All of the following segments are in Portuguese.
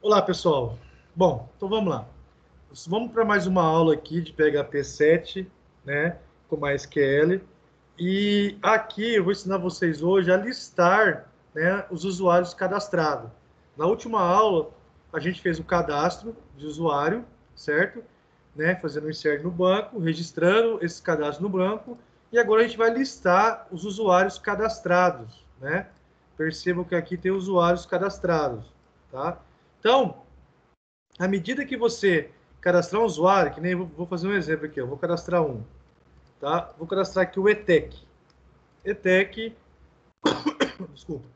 Olá, pessoal. Bom, então vamos lá. Vamos para mais uma aula aqui de PHP 7, né, com MySQL. E aqui eu vou ensinar vocês hoje a listar, né, os usuários cadastrados. Na última aula, a gente fez o cadastro de usuário, certo? Né, fazendo um insert no banco, registrando esses cadastros no banco. E agora a gente vai listar os usuários cadastrados, né? Percebam que aqui tem usuários cadastrados, tá? Então, à medida que você cadastrar um usuário, que nem eu vou fazer um exemplo aqui, eu vou cadastrar um, tá? Vou cadastrar aqui o ETEC. ETEC, desculpa.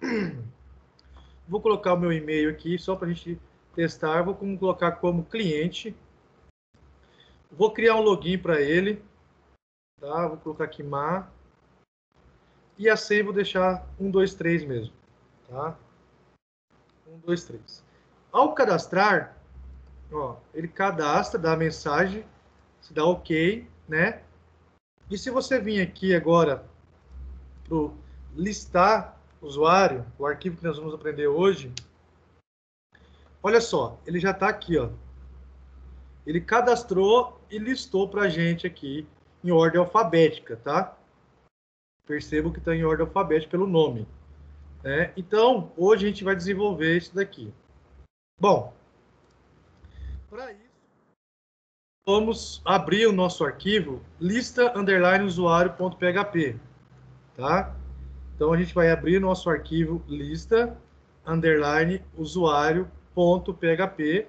Vou colocar o meu e-mail aqui só para a gente testar. Vou colocar como cliente. Vou criar um login para ele, tá? Vou colocar aqui MA. E a senha vou deixar 123 mesmo, tá? 123. Ao cadastrar, ó, ele cadastra, dá a mensagem, se dá OK, né? E se você vir aqui agora para listar usuário, o arquivo que nós vamos aprender hoje, olha só, ele já está aqui, ó. Ele cadastrou e listou para a gente aqui em ordem alfabética, tá? Percebo que está em ordem alfabética pelo nome, né? Então, hoje a gente vai desenvolver isso daqui. Bom, para isso, vamos abrir o nosso arquivo lista_usuário.php, tá? Então, a gente vai abrir nosso arquivo lista_usuário.php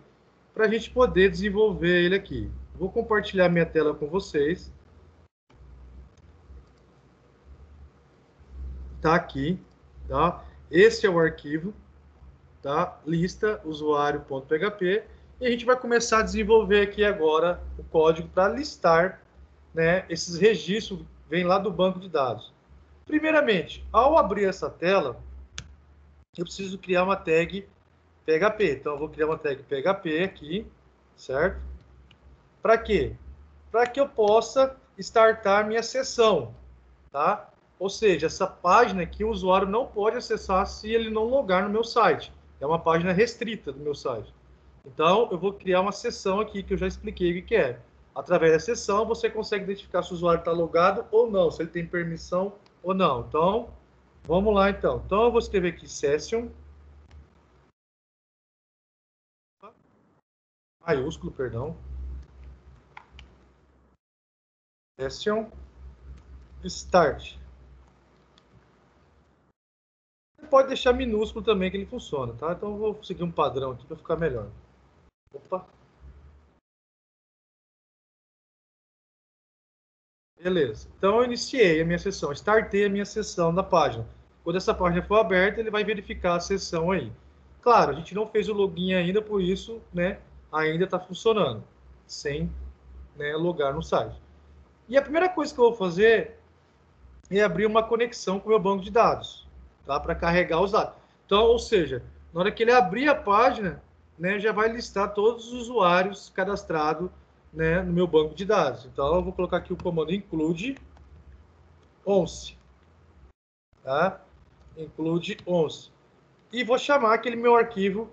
para a gente poder desenvolver ele aqui. Vou compartilhar minha tela com vocês. Tá aqui, tá? Esse é o arquivo, tá? Lista_usuário.php. E a gente vai começar a desenvolver aqui agora o código para listar, né, esses registros, vem lá do banco de dados. Primeiramente, ao abrir essa tela, eu preciso criar uma tag PHP. Então, eu vou criar uma tag PHP aqui, certo? Para quê? Para que eu possa startar minha sessão, tá? Ou seja, essa página aqui o usuário não pode acessar se ele não logar no meu site. É uma página restrita do meu site. Então, eu vou criar uma sessão aqui que eu já expliquei o que é. Através da sessão, você consegue identificar se o usuário está logado ou não, se ele tem permissão ou não. Então, vamos lá então. Então, eu vou escrever aqui session, maiúsculo, perdão. Session start. Você pode deixar minúsculo também que ele funciona, tá? Então, eu vou seguir um padrão aqui para ficar melhor. Opa. Beleza. Então, eu iniciei a minha sessão, startei a minha sessão da página. Quando essa página for aberta, ele vai verificar a sessão aí. Claro, a gente não fez o login ainda, por isso, né, ainda está funcionando, sem, né, logar no site. E a primeira coisa que eu vou fazer é abrir uma conexão com o meu banco de dados, tá, para carregar os dados. Então, ou seja, na hora que ele abrir a página, né, já vai listar todos os usuários cadastrados, né, no meu banco de dados. Então, eu vou colocar aqui o comando include 11, tá? Include 11. E vou chamar aquele meu arquivo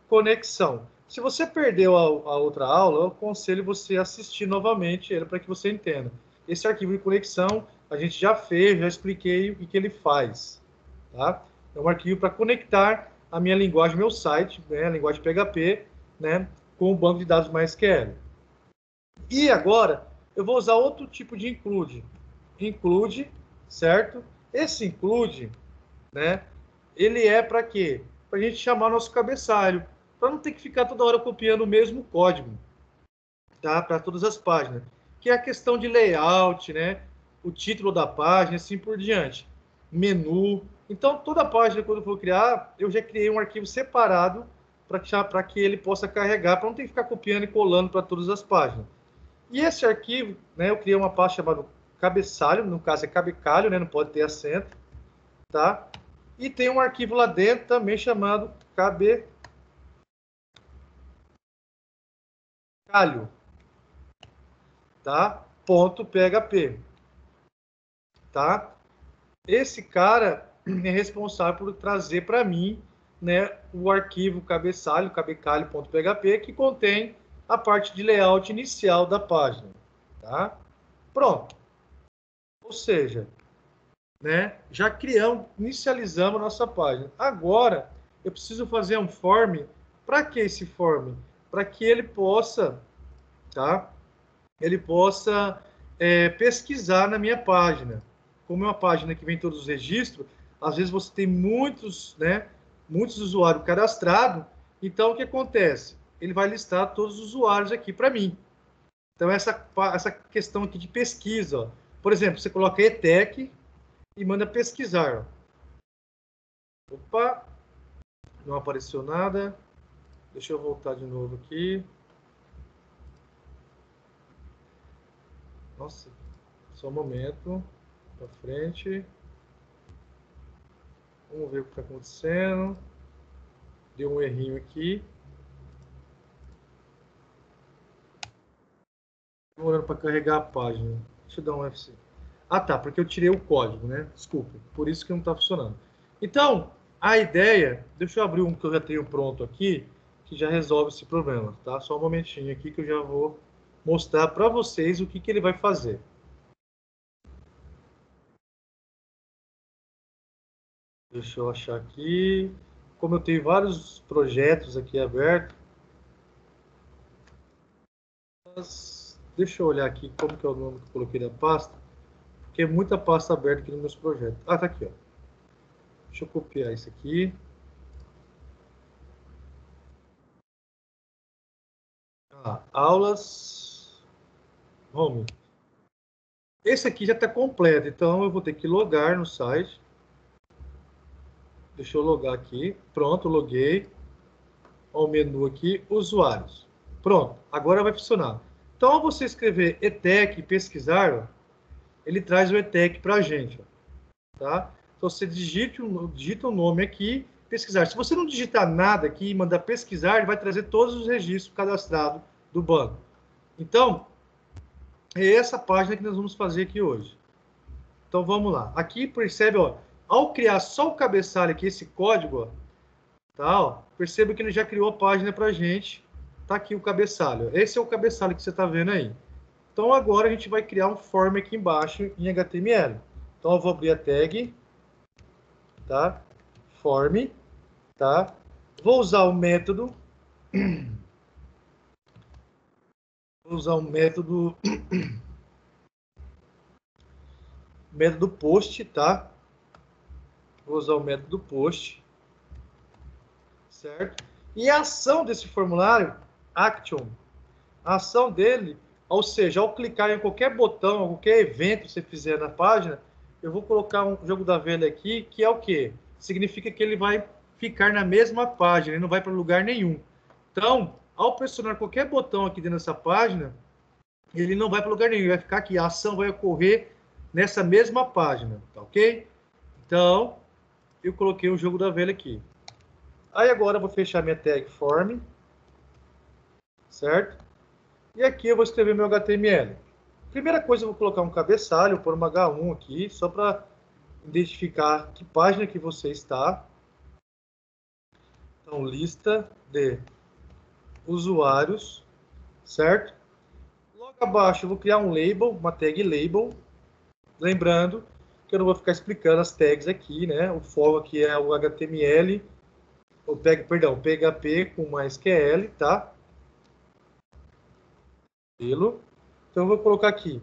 conexão. Se você perdeu a outra aula, eu aconselho você a assistir novamente ele para que você entenda. Esse arquivo de conexão a gente já fez, já expliquei o que ele faz, tá? É um arquivo para conectar a minha linguagem, meu site, né, a linguagem PHP, né, com o banco de dados MySQL. E agora eu vou usar outro tipo de include. Include, certo? Esse include, né, ele é para quê? Para a gente chamar nosso cabeçalho, para não ter que ficar toda hora copiando o mesmo código, tá? Para todas as páginas. Que é a questão de layout, né? O título da página, assim por diante. Menu. Então, toda página, quando eu for criar, eu já criei um arquivo separado para que ele possa carregar, para não ter que ficar copiando e colando para todas as páginas. E esse arquivo, né, eu criei uma pasta chamada cabeçalho, no caso é cabecalho, né, não pode ter acento, tá? E tem um arquivo lá dentro também chamado cabecalho, tá? .php, tá? Esse cara é responsável por trazer para mim né, o arquivo cabeçalho, cabecalho.php, que contém a parte de layout inicial da página. Tá? Pronto. Ou seja, né, já criamos, inicializamos a nossa página. Agora, eu preciso fazer um form. Para que esse form? Para que ele possa, tá? Ele possa pesquisar na minha página. Como é uma página que vem todos os registros, às vezes você tem muitos, né, muitos usuários cadastrados. Então, o que acontece? Ele vai listar todos os usuários aqui para mim. Então, essa questão aqui de pesquisa, ó. Por exemplo, você coloca ETEC e manda pesquisar. Opa, não apareceu nada. Deixa eu voltar de novo aqui. Nossa, só um momento. Para frente. Vamos ver o que está acontecendo. Deu um errinho aqui. Demorando para carregar a página. Deixa eu dar um F5. Ah, tá, porque eu tirei o código, né? Desculpa, por isso que não está funcionando. Então, a ideia... Deixa eu abrir um que eu já tenho pronto aqui, que já resolve esse problema, tá? Só um momentinho aqui que eu já vou mostrar para vocês o que ele vai fazer. Deixa eu achar aqui. Como eu tenho vários projetos aqui abertos, deixa eu olhar aqui como que é o nome que eu coloquei na pasta, porque é muita pasta aberta aqui nos meus projetos. Ah, tá aqui, ó. Deixa eu copiar isso aqui. Aulas home. Esse aqui já está completo, então eu vou ter que logar no site. Deixa eu logar aqui. Pronto, loguei. Olha o menu aqui, usuários. Pronto, agora vai funcionar. Então, ao você escrever ETEC e pesquisar, ele traz o ETEC para a gente. Tá? Então, você digita o nome aqui, pesquisar. Se você não digitar nada aqui e mandar pesquisar, ele vai trazer todos os registros cadastrados do banco. Então, é essa página que nós vamos fazer aqui hoje. Então, vamos lá. Aqui, percebe, ó, ao criar só o cabeçalho aqui, esse código, ó, tá, ó, perceba que ele já criou a página para a gente. Tá aqui o cabeçalho. Esse é o cabeçalho que você está vendo aí. Então, agora a gente vai criar um form aqui embaixo em HTML. Então, eu vou abrir a tag, tá? Form, tá? Vou usar o método. Vou usar o método post, tá? Vou usar o método post, certo? E a ação desse formulário, action, a ação dele, ou seja, ao clicar em qualquer botão, qualquer evento que você fizer na página, eu vou colocar um jogo da velha aqui, que é o quê? Significa que ele vai ficar na mesma página, ele não vai para lugar nenhum. Então, ao pressionar qualquer botão aqui dentro dessa página, ele não vai para lugar nenhum, ele vai ficar aqui, a ação vai ocorrer nessa mesma página, tá ok? Então, eu coloquei o jogo da velha aqui. Aí agora eu vou fechar minha tag form, certo? E aqui eu vou escrever meu HTML. Primeira coisa, eu vou colocar um cabeçalho, pôr uma H1 aqui, só para identificar que página que você está. Então, lista de usuários, certo? Logo abaixo eu vou criar um label, uma tag label. Lembrando que eu não vou ficar explicando as tags aqui, né? O foco aqui é o HTML, PHP com MySQL, tá? Então eu vou colocar aqui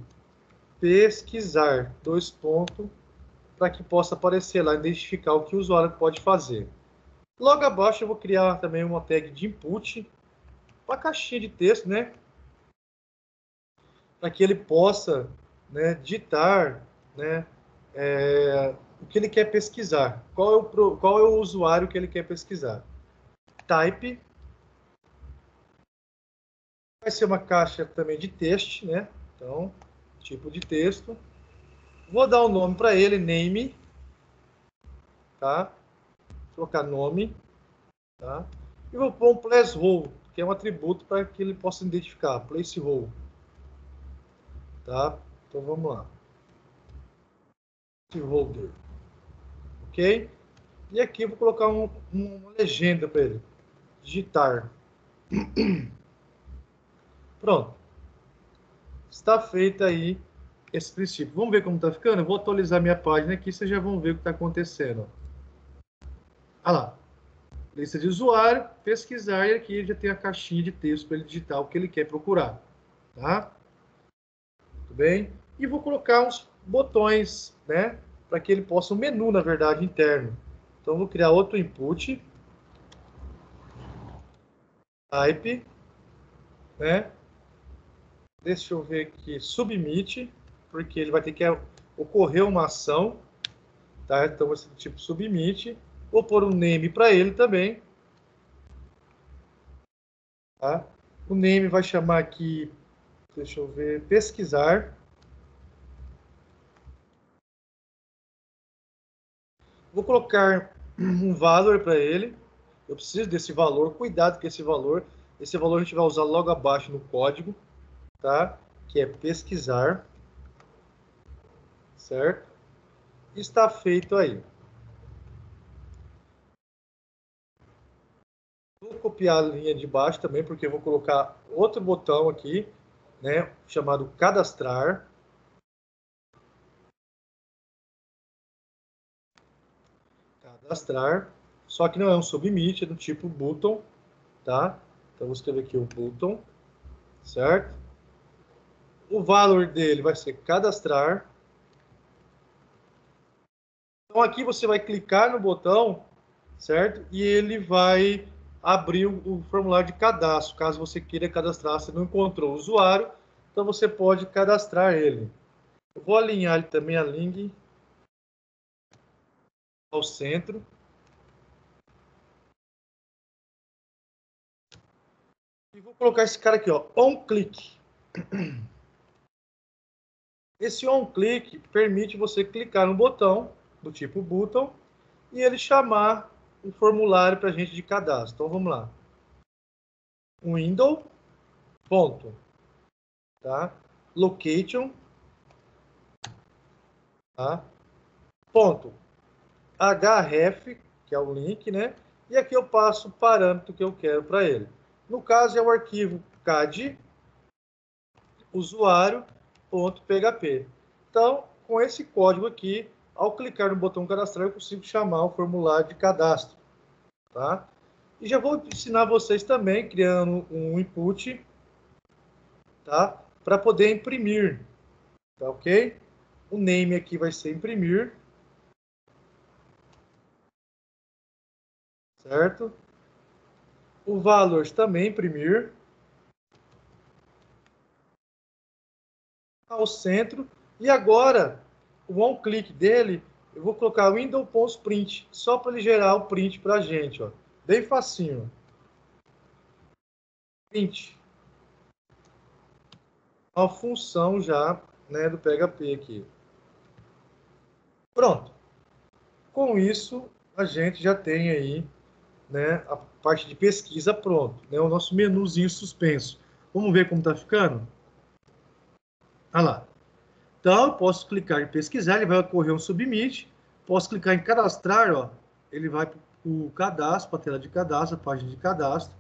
pesquisar, dois pontos, para que possa aparecer lá, identificar o que o usuário pode fazer. Logo abaixo eu vou criar também uma tag de input, uma caixinha de texto, né? Para que ele possa, né, digitar, né, o que ele quer pesquisar. Qual é o usuário que ele quer pesquisar. Type. Vai ser uma caixa também de texto, né? Então, tipo de texto. Vou dar um nome para ele, name, tá? Vou colocar nome, tá? E vou pôr um placeholder, que é um atributo para que ele possa identificar, placeholder, tá? Então vamos lá. Placeholder, ok? E aqui eu vou colocar uma legenda para ele. Digitar. Pronto. Está feito aí esse princípio. Vamos ver como está ficando? Eu vou atualizar minha página aqui, vocês já vão ver o que está acontecendo. Olha lá. Lista de usuário, pesquisar, e aqui já tem a caixinha de texto para ele digitar o que ele quer procurar. Tá? Tudo bem? E vou colocar uns botões, né? Para que ele possa, um menu, na verdade, interno. Então, vou criar outro input. Type. Né? Deixa eu ver aqui. Submit. Porque ele vai ter que ocorrer uma ação. Tá? Então, vai ser do tipo submit. Vou pôr um name para ele também. Tá? O name vai chamar aqui, deixa eu ver, pesquisar. Vou colocar um valor para ele. Eu preciso desse valor. Cuidado com esse valor. Esse valor a gente vai usar logo abaixo no código, tá? Que é pesquisar. Certo? Está feito aí. Vou copiar a linha de baixo também, porque eu vou colocar outro botão aqui, né? Chamado cadastrar. Cadastrar. Só que não é um submit, é do tipo button, tá? Então, vou escrever aqui o button, certo? O valor dele vai ser cadastrar. Então, aqui você vai clicar no botão, certo? E ele vai abrir o formulário de cadastro. Caso você queira cadastrar, você não encontrou o usuário, então você pode cadastrar ele. Eu vou alinhar ele também, a link ao centro. E vou colocar esse cara aqui, ó, on-click. Esse on-click permite você clicar no botão, do tipo button, e ele chamar o formulário para a gente de cadastro. Então, vamos lá. Window, ponto, tá? Location, tá? Ponto, href, que é o link, né? E aqui eu passo o parâmetro que eu quero para ele. No caso, é o arquivo cad usuário.php. Então, com esse código aqui, ao clicar no botão cadastrar, eu consigo chamar o formulário de cadastro, tá? E já vou ensinar vocês também, criando um input, tá? Para poder imprimir, tá ok? O name aqui vai ser imprimir, certo? O valor também imprimir. Ao centro. E agora, o on-click dele, eu vou colocar Windows.print, só para ele gerar o print para a gente, ó. Bem facinho. Print. Uma função já, né, do PHP aqui. Pronto. Com isso, a gente já tem aí, né, a parte de pesquisa pronto, né, o nosso menuzinho suspenso. Vamos ver como está ficando? Olha lá. Então, eu posso clicar em pesquisar, ele vai ocorrer um submit. Posso clicar em cadastrar, ó, ele vai para o cadastro, para a tela de cadastro, a página de cadastro.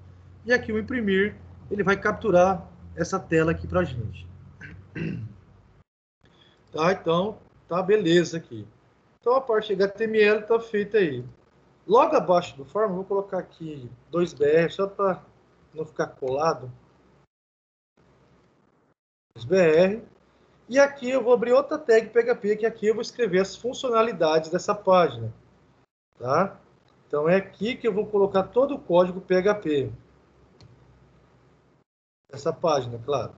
E aqui o imprimir, ele vai capturar essa tela aqui para a gente. Tá, então, tá beleza aqui. Então, a parte HTML está feita aí. Logo abaixo do form, vou colocar aqui 2BR, só para não ficar colado. 2BR. E aqui eu vou abrir outra tag PHP, que aqui eu vou escrever as funcionalidades dessa página. Tá? Então, é aqui que eu vou colocar todo o código PHP. Essa página, claro.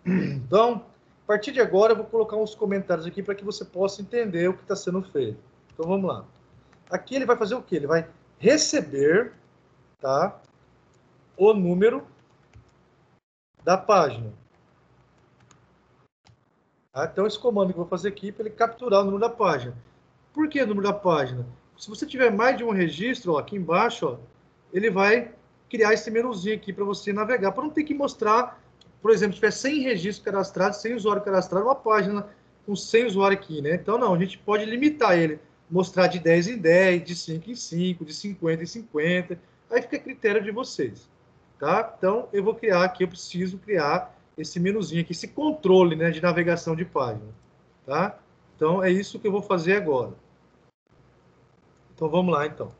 Então, a partir de agora, eu vou colocar uns comentários aqui para que você possa entender o que está sendo feito. Então, vamos lá. Aqui ele vai fazer o quê? Ele vai receber, tá, o número da página. Tá? Então, esse comando que eu vou fazer aqui para ele capturar o número da página. Por que o número da página? Se você tiver mais de um registro, ó, aqui embaixo, ó, ele vai criar esse menuzinho aqui para você navegar, para não ter que mostrar, por exemplo, se tiver 100 registros cadastrados, 100 usuários cadastrados, uma página com 100 usuários aqui, né? Então, não, a gente pode limitar ele mostrar de 10 em 10, de 5 em 5, de 50 em 50. Aí fica a critério de vocês, tá? Então, eu vou criar aqui, eu preciso criar esse menuzinho aqui, esse controle, né, de navegação de página, tá? Então, é isso que eu vou fazer agora. Então, vamos lá, então.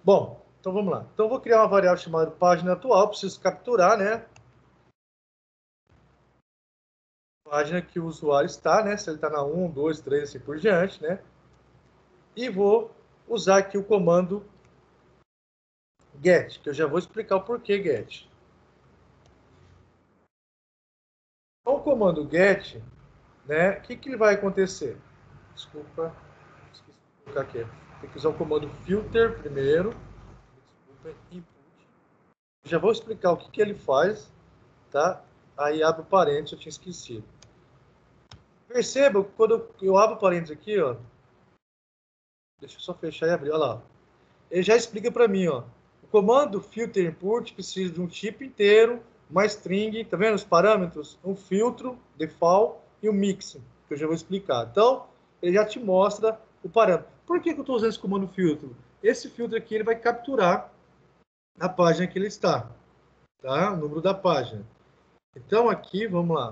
Bom, então vamos lá. Então, eu vou criar uma variável chamada página atual, preciso capturar, né? Página que o usuário está, né? Se ele está na 1, 2, 3, assim por diante, né? E vou usar aqui o comando get, que eu já vou explicar o porquê get. Com o comando get, né? O que ele vai acontecer? Desculpa, esqueci de colocar aqui. Tem que usar o comando filter primeiro. Desculpa, input. Já vou explicar o que ele faz, tá? Aí abre o parênteses, eu tinha esquecido. Perceba que quando eu abro o parênteses aqui, ó. Deixa eu só fechar e abrir, olha lá. Ele já explica para mim, ó. O comando filter input precisa de um tipo inteiro, uma string, tá vendo os parâmetros? Um filtro, default e um mix, que eu já vou explicar. Então, ele já te mostra o parâmetro. Por que eu estou usando esse comando filtro? Esse filtro aqui ele vai capturar a página que ele está, tá? O número da página. Então, aqui, vamos lá.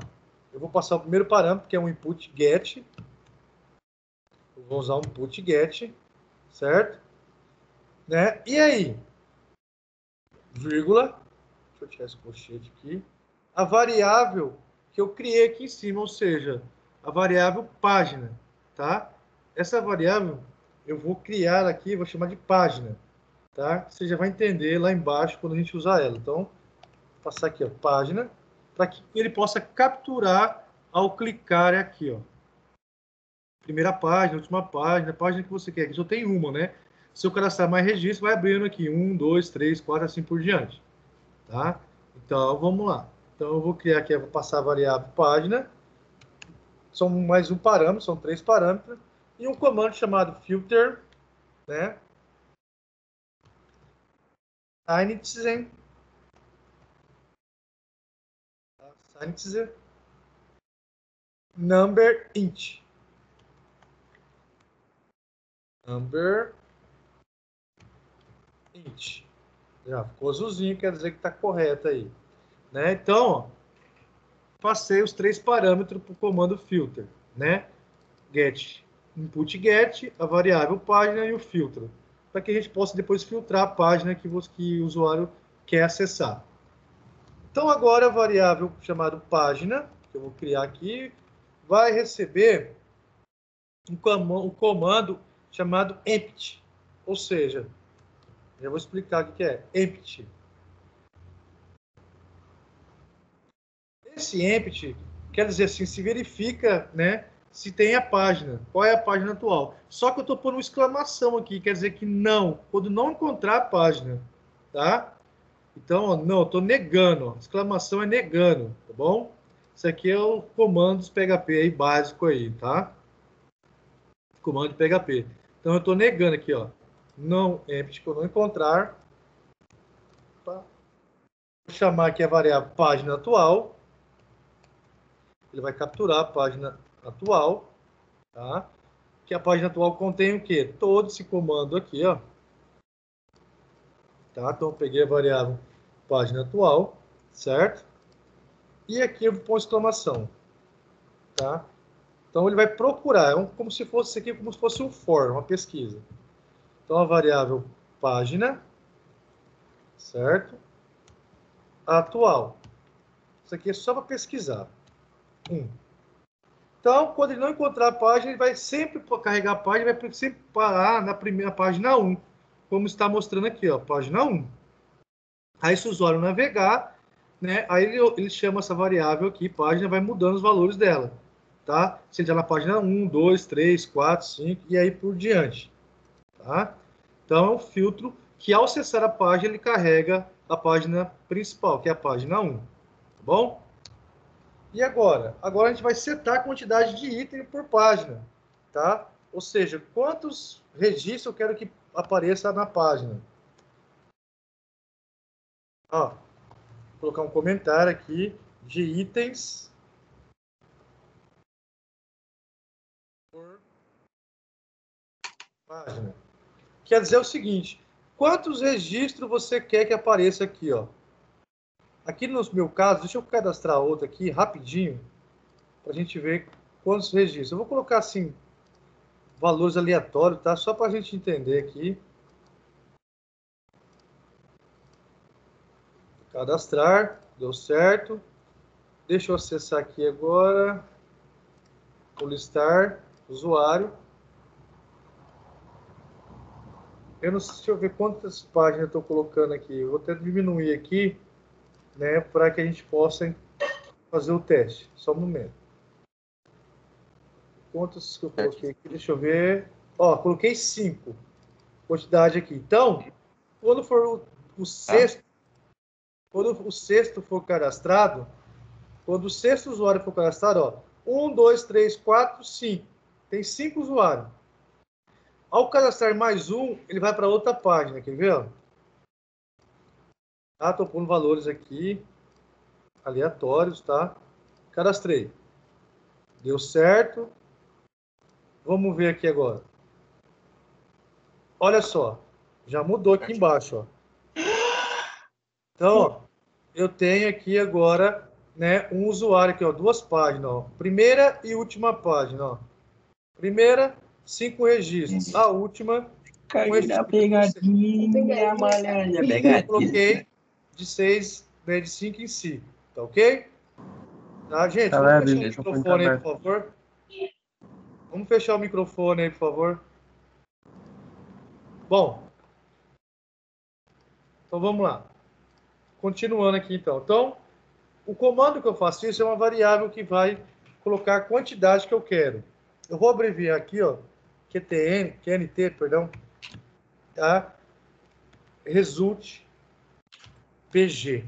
Eu vou passar o primeiro parâmetro, que é um input get. Eu vou usar um input get, certo? Né? E aí? Vírgula. Deixa eu tirar esse colchete aqui. A variável que eu criei aqui em cima, ou seja, a variável página, tá? Essa variável eu vou criar aqui, vou chamar de página, tá? Você já vai entender lá embaixo quando a gente usar ela. Então, vou passar aqui, ó, página, para que ele possa capturar ao clicar aqui, ó. Primeira página, última página, a página que você quer. Aqui só tem uma, né? Se eu cadastrar mais registro, vai abrindo aqui. 1, 2, 3, 4, assim por diante. Tá? Então, vamos lá. Então, eu vou criar aqui, eu vou passar a variável página. São mais um parâmetro, são 3 parâmetros. E um comando chamado filter, né? Initizen. Initizen. Number int. Number int. Já ficou azulzinho, quer dizer que está correto aí. Né? Então, ó, passei os 3 parâmetros para o comando filter, né? Get, input get, a variável página e o filtro, para que a gente possa depois filtrar a página que o usuário quer acessar. Então, agora a variável chamada página, que eu vou criar aqui, vai receber um comando chamado empty, ou seja, já vou explicar o que é empty. Esse empty quer dizer assim, se verifica, né, se tem a página, qual é a página atual. Só que eu estou pondo uma exclamação aqui, quer dizer que não, quando não encontrar a página, tá? Então, ó, não, eu estou negando, ó, exclamação é negando, tá bom? Isso aqui é o comando dos PHP aí, básico aí, tá? Comando de PHP. Então, eu estou negando aqui, ó, não empty, que eu não encontrar, tá? Vou chamar aqui a variável página atual, ele vai capturar a página atual, tá? Que a página atual contém o quê? Todo esse comando aqui, ó. Tá? Então, eu peguei a variável página atual, certo? E aqui eu vou pôr exclamação, tá? Então, ele vai procurar, como se fosse aqui, como se fosse um for, uma pesquisa. Então, a variável página, certo? Atual. Isso aqui é só para pesquisar. Então, quando ele não encontrar a página, ele vai sempre carregar a página, vai sempre parar na primeira página 1, como está mostrando aqui, ó, página 1. Aí, se o usuário navegar, né, aí ele chama essa variável aqui, página, vai mudando os valores dela, tá? Se ele está na página 1, 2, 3, 4, 5 e aí por diante, tá? Então, é um filtro que, ao acessar a página, ele carrega a página principal, que é a página 1, tá bom? E agora? Agora a gente vai setar a quantidade de item por página, tá? Ou seja, quantos registros eu quero que apareça na página. Ó, vou colocar um comentário aqui de itens por página. Quer dizer o seguinte, quantos registros você quer que apareça aqui, ó? Aqui no meu caso, deixa eu cadastrar outra aqui rapidinho, para a gente ver quantos registros. Eu vou colocar assim, valores aleatórios, tá? Só para a gente entender aqui. Cadastrar, deu certo. Deixa eu acessar aqui agora. Vou listar usuário. Eu não sei, deixa eu ver quantas páginas eu estou colocando aqui. Eu vou até diminuir aqui, né, para que a gente possa fazer o teste. Só um momento. Quantas que eu coloquei aqui? Deixa eu ver. Ó, coloquei 5. Quantidade aqui. Então, quando for o sexto, quando o sexto for cadastrado, quando o sexto usuário for cadastrado, ó, 1, 2, 3, 4, 5. Tem 5 usuários. Ao cadastrar mais um, ele vai para outra página, quer ver? Tá, estou pondo valores aqui, aleatórios, tá? Cadastrei. Deu certo. Vamos ver aqui agora. Olha só, já mudou aqui embaixo, ó. Então, ó, eu tenho aqui agora, né, um usuário aqui, ó, 2 páginas, ó. Primeira e última página, ó. Primeira, 5 registros. A última, Caiu um na registro. pegadinha, malandro, Eu pegadinha. coloquei de 6, né, de 5 em 5, tá ok? Tá, gente? Tá Vamos leve, fechar o o microfone tá microfone aí, por aberto. favor. Vamos fechar o microfone aí, por favor. Bom, então vamos lá. Continuando aqui, então. Então, o comando que eu faço isso é uma variável que vai colocar a quantidade que eu quero. Eu vou abreviar aqui, ó, QNT, perdão, tá? Result PG,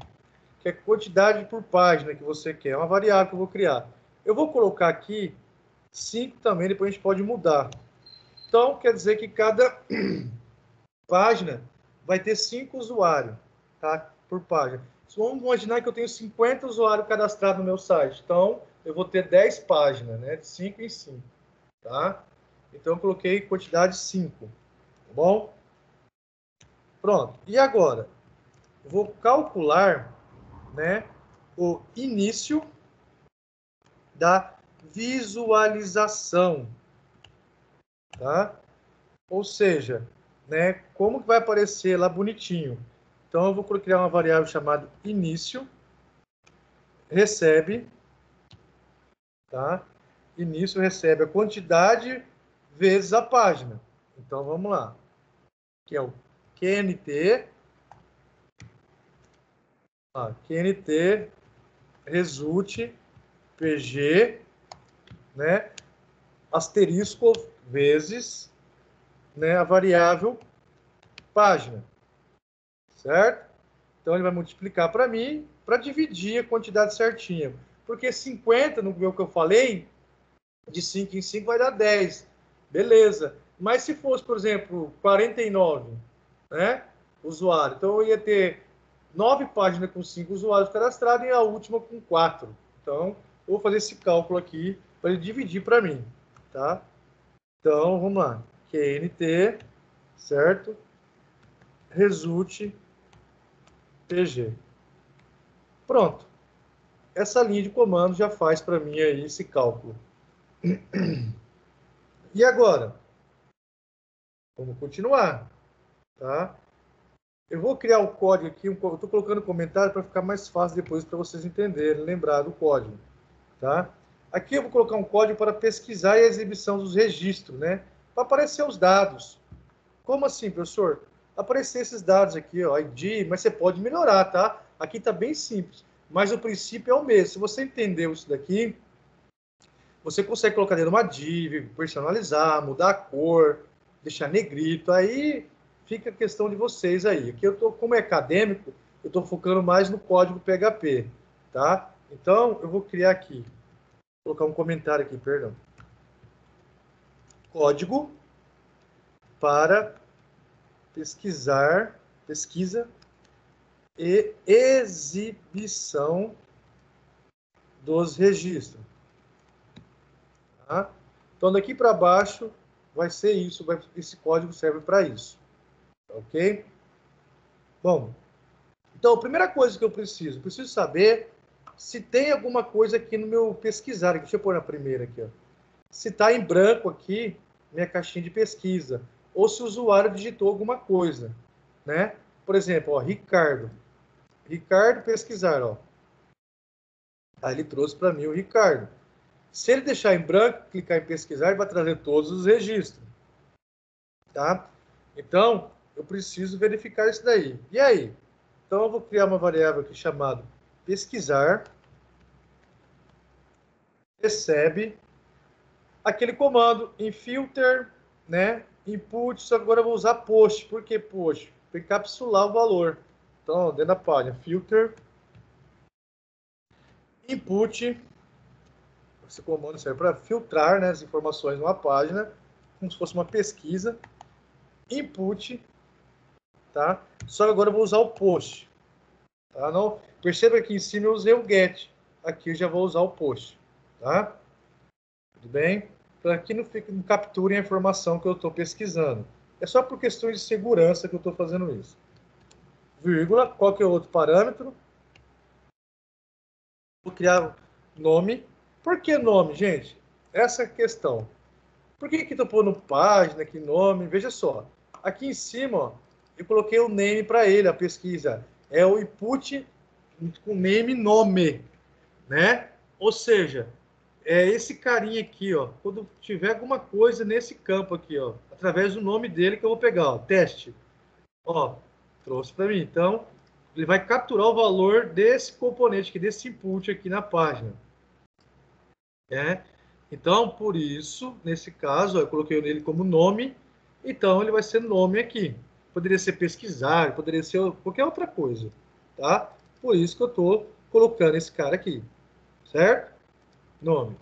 que é quantidade por página que você quer. É uma variável que eu vou criar. Eu vou colocar aqui 5 também, depois a gente pode mudar. Então, quer dizer que cada página vai ter 5 usuários, tá? Por página. Vamos imaginar que eu tenho 50 usuários cadastrados no meu site. Então, eu vou ter 10 páginas, né? De 5 em 5, tá? Então, eu coloquei quantidade 5, tá bom? Pronto. E agora? Eu vou calcular, né, o início da visualização, tá? Ou seja, né, como que vai aparecer lá bonitinho. Então, eu vou criar uma variável chamada início, recebe, tá? Início recebe a quantidade vezes a página. Então, vamos lá. Que é o QNT, QNT result PG, né? Asterisco vezes, né, a variável página, certo? Então, ele vai multiplicar para mim, para dividir a quantidade certinha. Porque 50, no meu que eu falei, de 5 em 5 vai dar 10. Beleza. Mas se fosse, por exemplo, 49, né, usuário, então eu ia ter 9 páginas com 5 usuários cadastrados e a última com 4. Então, eu vou fazer esse cálculo aqui para ele dividir para mim, tá? Então, vamos lá. QNT, certo? Result PG. Pronto. Essa linha de comando já faz para mim aí esse cálculo. E agora? Vamos continuar, tá? Eu vou criar o código aqui, eu estou colocando comentário para ficar mais fácil depois para vocês entenderem, lembrar do código, tá? Aqui eu vou colocar um código para pesquisar e a exibição dos registros, né? Para aparecer os dados. Como assim, professor? Aparecer esses dados aqui, ó, ID, mas você pode melhorar, tá? Aqui está bem simples, mas o princípio é o mesmo. Se você entendeu isso daqui, você consegue colocar dentro de uma div, personalizar, mudar a cor, deixar negrito, aí fica a questão de vocês aí. Aqui eu tô, como é acadêmico, eu estou focando mais no código PHP, tá? Então, eu vou criar aqui, colocar um comentário aqui, perdão. Código para pesquisa e exibição dos registros. Tá? Então, daqui para baixo, vai ser isso, esse código serve para isso. Ok? Bom, então a primeira coisa que eu preciso saber se tem alguma coisa aqui no meu pesquisar. Deixa eu pôr na primeira aqui, ó. Se está em branco aqui, minha caixinha de pesquisa, ou se o usuário digitou alguma coisa, né? Por exemplo, ó, Ricardo pesquisar, ó. Aí ele trouxe para mim o Ricardo. Se ele deixar em branco, clicar em pesquisar, ele vai trazer todos os registros, tá? Então, eu preciso verificar isso daí. E aí? Então, eu vou criar uma variável aqui chamada pesquisar, recebe aquele comando em filter, né? Input, só que agora eu vou usar post. Por que post? Para encapsular o valor. Então, dentro da página, filter, input, esse comando serve para filtrar, né, as informações numa página, como se fosse uma pesquisa, input, tá? Só que agora eu vou usar o post, tá? Não, perceba que aqui em cima eu usei o get, aqui eu já vou usar o post, tá? Tudo bem? Para que não capturem a informação que eu estou pesquisando. É só por questões de segurança que eu estou fazendo isso. Vírgula, qual que é o outro parâmetro? Vou criar nome. Por que nome, gente? Essa é a questão. Por que estou pondo página, que nome? Veja só. Aqui em cima, ó, eu coloquei o name para ele, a pesquisa. É o input com nome, né? Ou seja, é esse carinha aqui, ó. Quando tiver alguma coisa nesse campo aqui, ó, através do nome dele que eu vou pegar, ó, teste. Ó, trouxe para mim. Então, ele vai capturar o valor desse componente aqui, desse input aqui na página. Né? Então, por isso, nesse caso, ó, eu coloquei ele como nome, então ele vai ser nome aqui. Poderia ser pesquisar, poderia ser qualquer outra coisa, tá? Por isso que eu estou colocando esse cara aqui, certo? Nome.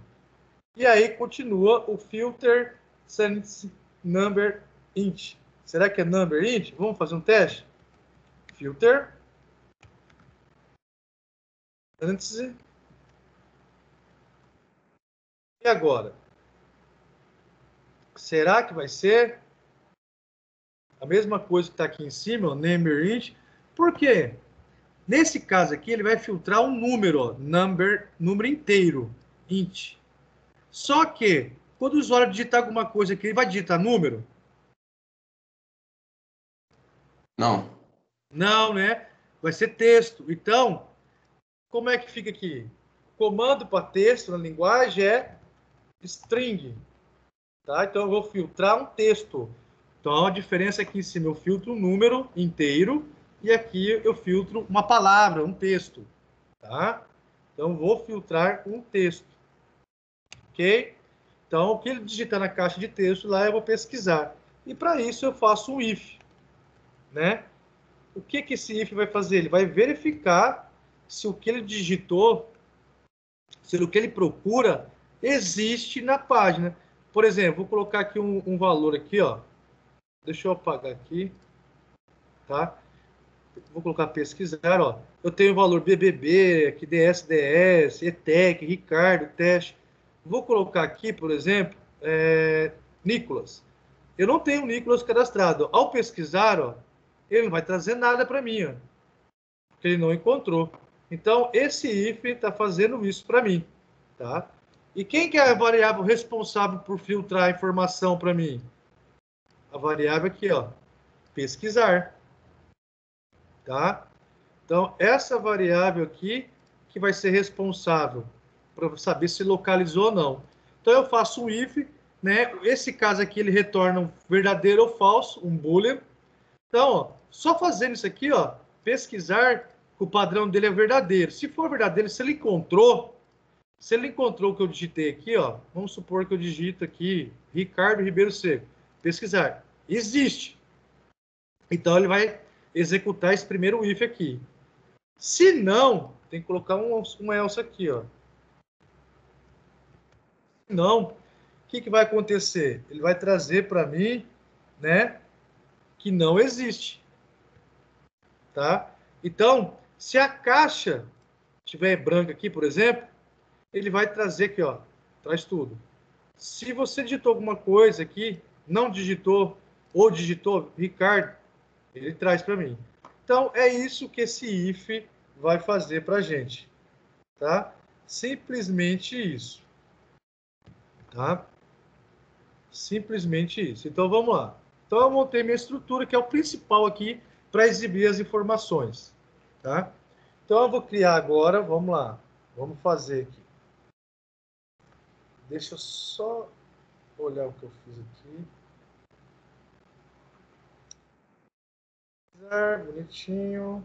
E aí continua o filter sentence number int. Será que é number int? Vamos fazer um teste? Filter sentence. E agora? Será que vai ser a mesma coisa que está aqui em cima, o number int? Por quê? Nesse caso aqui, ele vai filtrar um número, ó, número inteiro, int. Só que, quando o usuário digitar alguma coisa aqui, ele vai digitar número? Não. Não, né? Vai ser texto. Então, como é que fica aqui? Comando para texto na linguagem é string. Tá? Então, eu vou filtrar um texto. Então, a diferença aqui em cima, eu filtro um número inteiro e aqui eu filtro uma palavra, um texto. Tá? Então, vou filtrar um texto. Ok? Então, o que ele digitar na caixa de texto lá, eu vou pesquisar. E para isso, eu faço um if. Né? O que esse if vai fazer? Ele vai verificar se o que ele digitou, se o que ele procura, existe na página. Por exemplo, vou colocar aqui um valor aqui, ó. Deixa eu apagar aqui, tá? Vou colocar pesquisar, ó. Eu tenho o valor BBB, aqui DSDS, ETEC, Ricardo, teste. Vou colocar aqui, por exemplo, Nicolas. Eu não tenho o Nicolas cadastrado. Ao pesquisar, ó, ele não vai trazer nada para mim, ó, porque ele não encontrou. Então, esse if está fazendo isso para mim, tá? E quem que é a variável responsável por filtrar a informação para mim? A variável aqui, ó, pesquisar, tá? Então, essa variável aqui que vai ser responsável para saber se localizou ou não. Então, eu faço um if, né? Esse caso aqui, ele retorna um verdadeiro ou falso, um boolean. Então, ó, só fazendo isso aqui, ó, pesquisar, o padrão dele é verdadeiro. Se for verdadeiro, se ele encontrou o que eu digitei aqui, ó, vamos supor que eu digito aqui Ricardo Ribeiro Seco, pesquisar, existe. Então, ele vai executar esse primeiro if aqui. Se não, tem que colocar um else aqui, ó. Se não, o que vai acontecer? Ele vai trazer para mim, né, que não existe, tá? Então, se a caixa tiver branca aqui, por exemplo, ele vai trazer aqui, ó, traz tudo. Se você digitou alguma coisa aqui, não digitou ou digitou Ricardo, ele traz para mim. Então, é isso que esse if vai fazer para a gente, tá? Simplesmente isso, tá? Simplesmente isso. Então, vamos lá. Então, eu montei minha estrutura, que é o principal aqui para exibir as informações, tá? Então, eu vou criar agora, vamos lá. Vamos fazer aqui. Deixa eu só olhar o que eu fiz aqui. Bonitinho.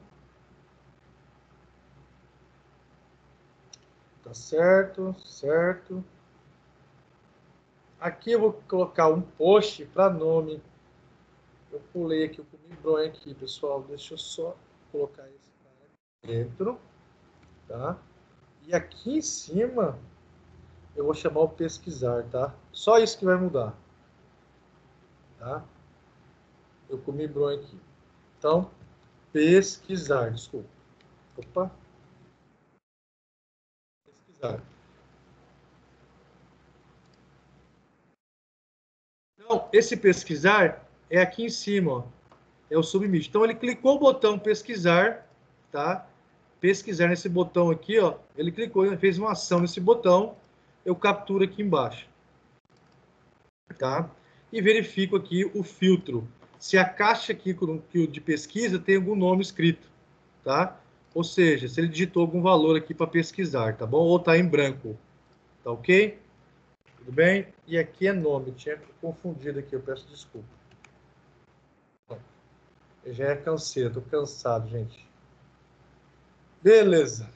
Tá certo, certo. Aqui eu vou colocar um post para nome. Eu pulei aqui, eu comi bronha aqui, pessoal. Deixa eu só colocar esse cara dentro, tá? E aqui em cima eu vou chamar o pesquisar, tá? Só isso que vai mudar, tá? Eu comi bronha aqui. Então, pesquisar, desculpa. Opa. Pesquisar. Então, esse pesquisar é aqui em cima, ó. É o submit. Então, ele clicou o botão pesquisar, tá? Pesquisar nesse botão aqui, ó. Ele clicou e fez uma ação nesse botão. Eu capturo aqui embaixo, tá? E verifico aqui o filtro. Se a caixa aqui de pesquisa tem algum nome escrito, tá? Ou seja, se ele digitou algum valor aqui para pesquisar, tá bom? Ou está em branco, tá ok? Tudo bem? E aqui é nome. Tinha confundido aqui, eu peço desculpa. Eu já é canseiro, tô cansado, gente. Beleza.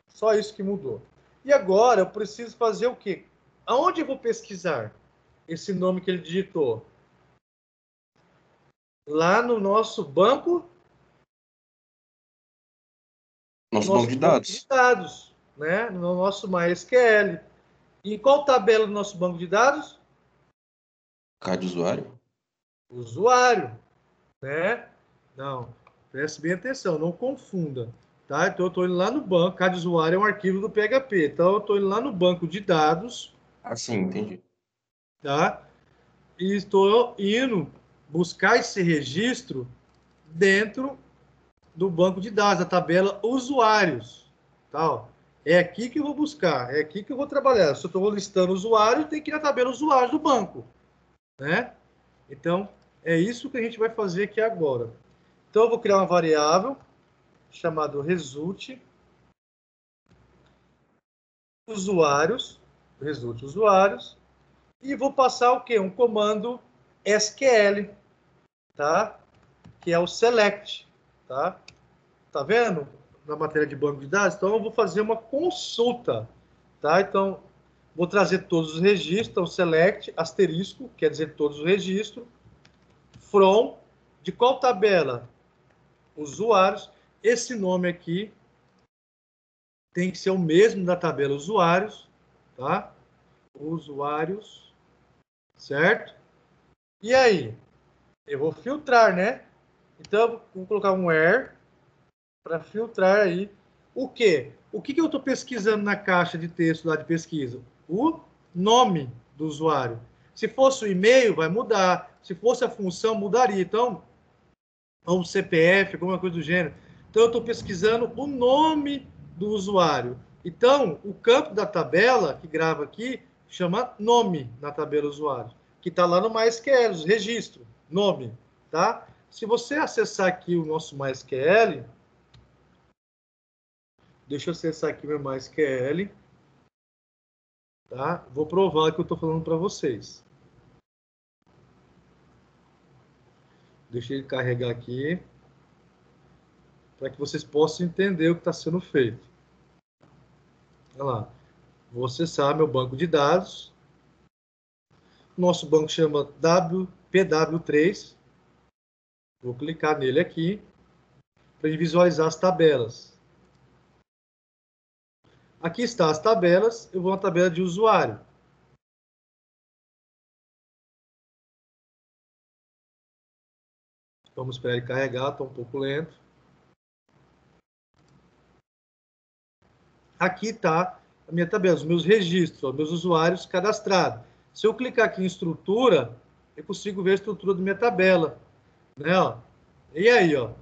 Só isso que mudou. E agora eu preciso fazer o quê? Aonde eu vou pesquisar esse nome que ele digitou? Lá no nosso banco. Nosso banco de dados. Né? No nosso MySQL. E em qual tabela do nosso banco de dados? CAD usuário? Usuário. Né? Não, preste bem atenção, não confunda. Tá? Então, eu estou indo lá no banco, cada usuário é um arquivo do PHP. Então, eu estou indo lá no banco de dados. Ah, sim, entendi. Tá? E estou indo buscar esse registro dentro do banco de dados, da tabela usuários. Tá? É aqui que eu vou buscar, é aqui que eu vou trabalhar. Se eu estou listando usuários, tem que ir na tabela usuários do banco. Né? Então, é isso que a gente vai fazer aqui agora. Então, eu vou criar uma variável chamada result usuários, e vou passar o quê? Um comando SQL, tá? Que é o select, tá? Tá vendo? Na matéria de banco de dados. Então, eu vou fazer uma consulta, tá? Então, vou trazer todos os registros. Então, select, asterisco, quer dizer todos os registros. From, de qual tabela? Usuários. Esse nome aqui tem que ser o mesmo da tabela usuários, tá? Usuários, certo? E aí? Eu vou filtrar, né? Então, vou colocar um where para filtrar aí o quê? O que eu estou pesquisando na caixa de texto lá de pesquisa? O nome do usuário. Se fosse o e-mail, vai mudar. Se fosse a função, mudaria. Então, ou CPF, alguma coisa do gênero. Então, eu estou pesquisando o nome do usuário. Então, o campo da tabela, que grava aqui, chama nome na tabela usuário, que está lá no MySQL, registro, nome, tá? Se você acessar aqui o nosso MySQL, deixa eu acessar aqui meu MySQL, tá? Vou provar que eu estou falando para vocês. Deixa ele carregar aqui, para que vocês possam entender o que está sendo feito. Olha lá. Vou acessar meu banco de dados. Nosso banco chama PW3. Vou clicar nele aqui para visualizar as tabelas. Aqui está as tabelas. Eu vou na tabela de usuário. Vamos esperar ele carregar, está um pouco lento. Aqui está a minha tabela, os meus registros, os meus usuários cadastrados. Se eu clicar aqui em estrutura, eu consigo ver a estrutura da minha tabela, né? Ó. E aí, ó,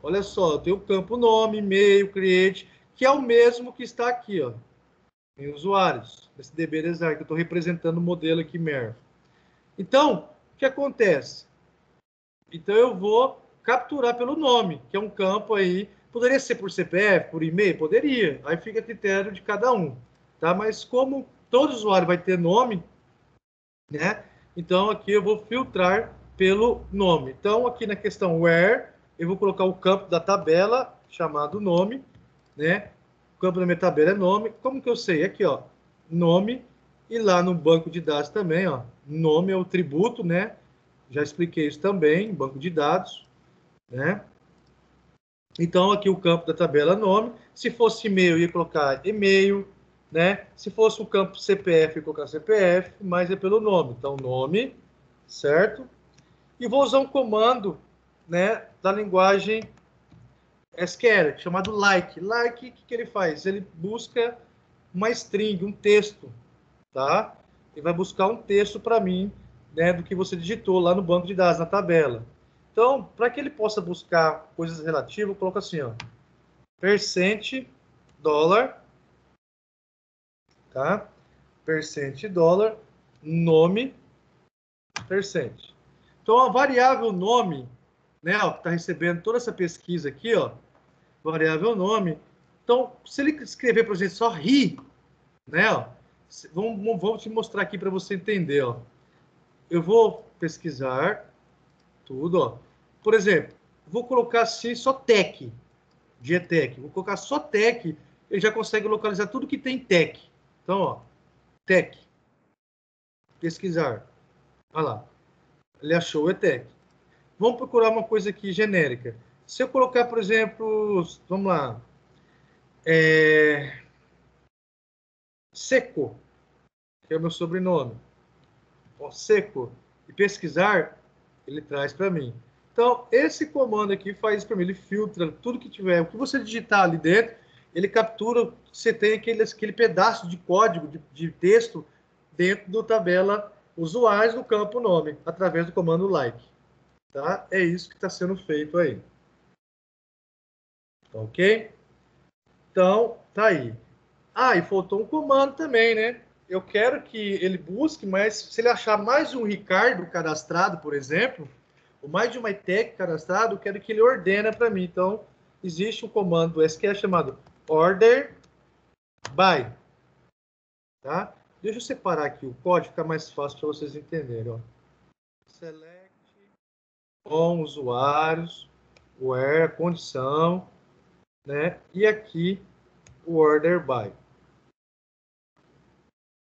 olha só, eu tenho o campo nome, e-mail, create, que é o mesmo que está aqui, ó, em usuários, esse DB Design, que eu estou representando o modelo aqui, MER. Então, o que acontece? Então, eu vou capturar pelo nome, que é um campo aí, poderia ser por CPF, por e-mail? Poderia, aí fica a critério de cada um, tá? Mas como todo usuário vai ter nome, né? Então, aqui eu vou filtrar pelo nome. Então, aqui na questão where, eu vou colocar o campo da tabela, chamado nome, né? O campo da minha tabela é nome. Como que eu sei? Aqui, ó, nome. E lá no banco de dados também, ó, nome é o tributo, né? Já expliquei isso também, banco de dados, né? Então, aqui o campo da tabela nome. Se fosse e-mail, eu ia colocar e-mail, né? Se fosse o campo CPF, eu ia colocar CPF, mas é pelo nome. Então, nome, certo? E vou usar um comando, né, da linguagem SQL, chamado like. Like, o que ele faz? Ele busca uma string, um texto, tá? Ele vai buscar um texto para mim, né, do que você digitou lá no banco de dados, na tabela. Então, para que ele possa buscar coisas relativas, eu coloco assim, ó, percent dólar, tá? Percent dólar, nome, percent. Então, a variável nome, né, ó, que está recebendo toda essa pesquisa aqui, ó, variável nome. Então, se ele escrever, por exemplo, só ri, né, ó, vamos te mostrar aqui para você entender, ó. Eu vou pesquisar tudo, ó. Por exemplo, vou colocar assim só tech, GTech. Vou colocar só tech, ele já consegue localizar tudo que tem tech. Então, ó, tech. Pesquisar. Olha lá. Ele achou o tech. Vamos procurar uma coisa aqui genérica. Se eu colocar, por exemplo, vamos lá, Seco, que é o meu sobrenome. Ó, Seco. E pesquisar, ele traz para mim. Então, esse comando aqui faz isso para mim. Ele filtra tudo que tiver. O que você digitar ali dentro, ele captura, você tem aquele pedaço de código, de texto, dentro do tabela usuários no campo nome, através do comando like. Tá? É isso que está sendo feito aí. Ok? Então, tá aí. Ah, e faltou um comando também, né? Eu quero que ele busque, mas se ele achar mais de um Ricardo cadastrado, por exemplo, ou mais de uma ITEC cadastrado, eu quero que ele ordena para mim. Então, existe um comando SQL chamado order by. Tá? Deixa eu separar aqui o código, fica mais fácil para vocês entenderem. Ó. Select com usuários, where, condição, né? E aqui o order by.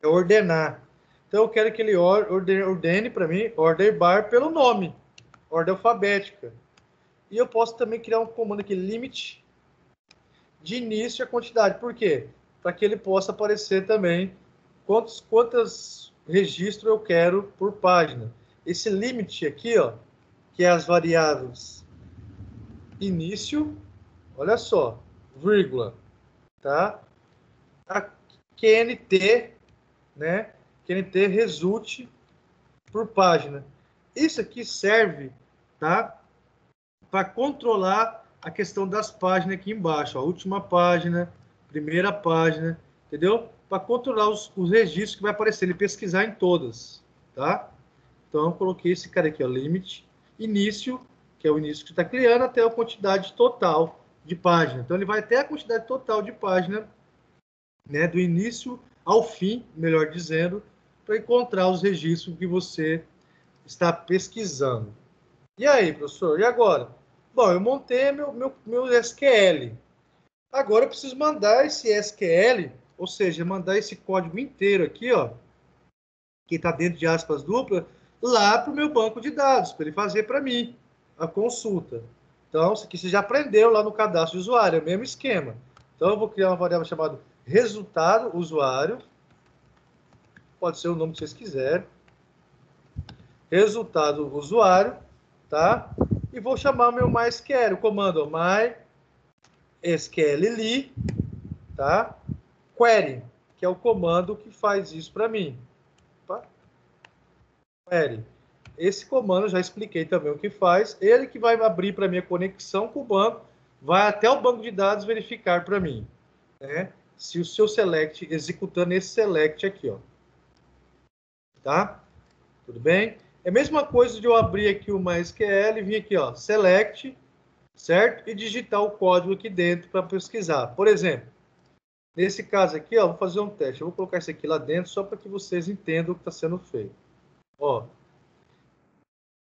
É ordenar. Então, eu quero que ele ordene para mim, order by, pelo nome, ordem alfabética. E eu posso também criar um comando aqui, limit de início a quantidade. Por quê? Para que ele possa aparecer também quantos registros eu quero por página. Esse limit aqui, ó, que é as variáveis início, olha só, vírgula, tá? A QNT, né? QNT resulte por página. Isso aqui serve, tá? Para controlar a questão das páginas aqui embaixo. A última página, primeira página, entendeu? Para controlar os registros que vai aparecer, ele pesquisar em todas, tá? Então, eu coloquei esse cara aqui, ó, limit, início, que é o início que está criando, até a quantidade total de página. Então, ele vai até a quantidade total de página, né, do início ao fim, melhor dizendo, para encontrar os registros que você está pesquisando. E aí, professor, e agora? Bom, eu montei meu SQL. Agora eu preciso mandar esse SQL, ou seja, mandar esse código inteiro aqui, ó, que está dentro de aspas duplas, lá para o meu banco de dados, para ele fazer para mim a consulta. Então, isso aqui você já aprendeu lá no cadastro de usuário, é o mesmo esquema. Então, eu vou criar uma variável chamada resultado usuário, pode ser o nome que vocês quiserem, resultado usuário, tá? E vou chamar meu MySQL, o comando MySQL, tá? Query, que é o comando que faz isso para mim. Opa. Query. esse comando, já expliquei também o que faz. Ele que vai abrir para mim a conexão com o banco, vai até o banco de dados verificar para mim, né? Se o seu select, executando esse select aqui, ó. Tá? Tudo bem? É a mesma coisa de eu abrir aqui o MySQL e vir aqui, ó, select, certo? E digitar o código aqui dentro para pesquisar. Por exemplo, nesse caso aqui, ó, vou fazer um teste. Eu vou colocar isso aqui lá dentro só para que vocês entendam o que está sendo feito. Ó,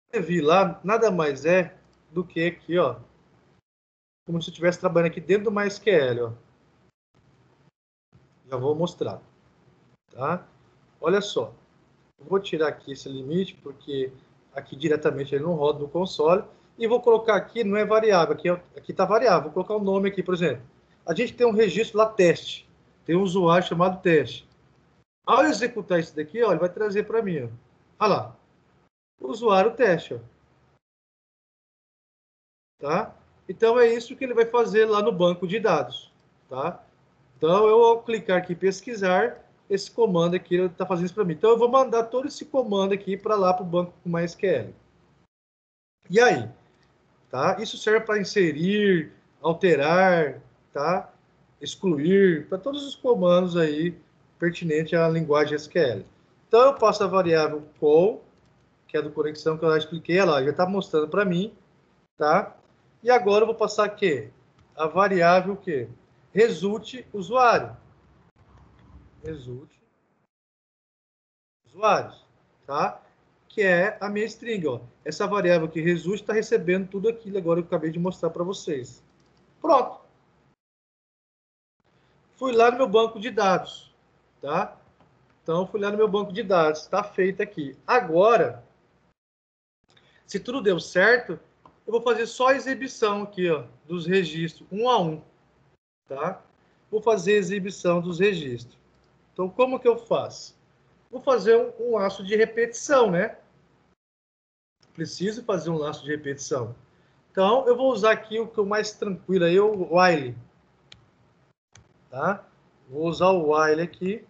escrevi lá, nada mais é do que aqui, ó, como se eu estivesse trabalhando aqui dentro do MySQL, ó. Já vou mostrar, tá? Olha só, eu vou tirar aqui esse limite, porque aqui diretamente ele não roda no console, e vou colocar aqui, não é variável, aqui tá variável, vou colocar um nome aqui, por exemplo. A gente tem um registro lá, teste, tem um usuário chamado teste. Ao executar isso daqui, ó, ele vai trazer para mim, ó. Olha lá, o usuário teste, ó. Tá? Então, é isso que ele vai fazer lá no banco de dados, tá? Então, eu ao clicar aqui pesquisar, esse comando aqui ele está fazendo isso para mim. Então, eu vou mandar todo esse comando aqui para lá para o banco com MySQL. E aí? Tá? Isso serve para inserir, alterar, tá? Excluir, para todos os comandos aí pertinentes à linguagem SQL. Então, eu passo a variável call, que é do conexão que eu já expliquei, olha lá, já está mostrando para mim, tá? E agora eu vou passar aqui a variável que resulte usuário. Resulte usuários, tá? Que é a minha string, ó. Essa variável que resulte está recebendo tudo aquilo agora que eu acabei de mostrar para vocês. Pronto. Fui lá no meu banco de dados, tá? Então, fui lá no meu banco de dados, está feito aqui. Agora, se tudo deu certo, eu vou fazer só a exibição aqui, ó, dos registros, um a um, tá? Vou fazer a exibição dos registros. Então, como que eu faço? Vou fazer um laço de repetição, né? Preciso fazer um laço de repetição. Então, eu vou usar aqui o que é o mais tranquilo aí, o while. Tá? Vou usar o while aqui,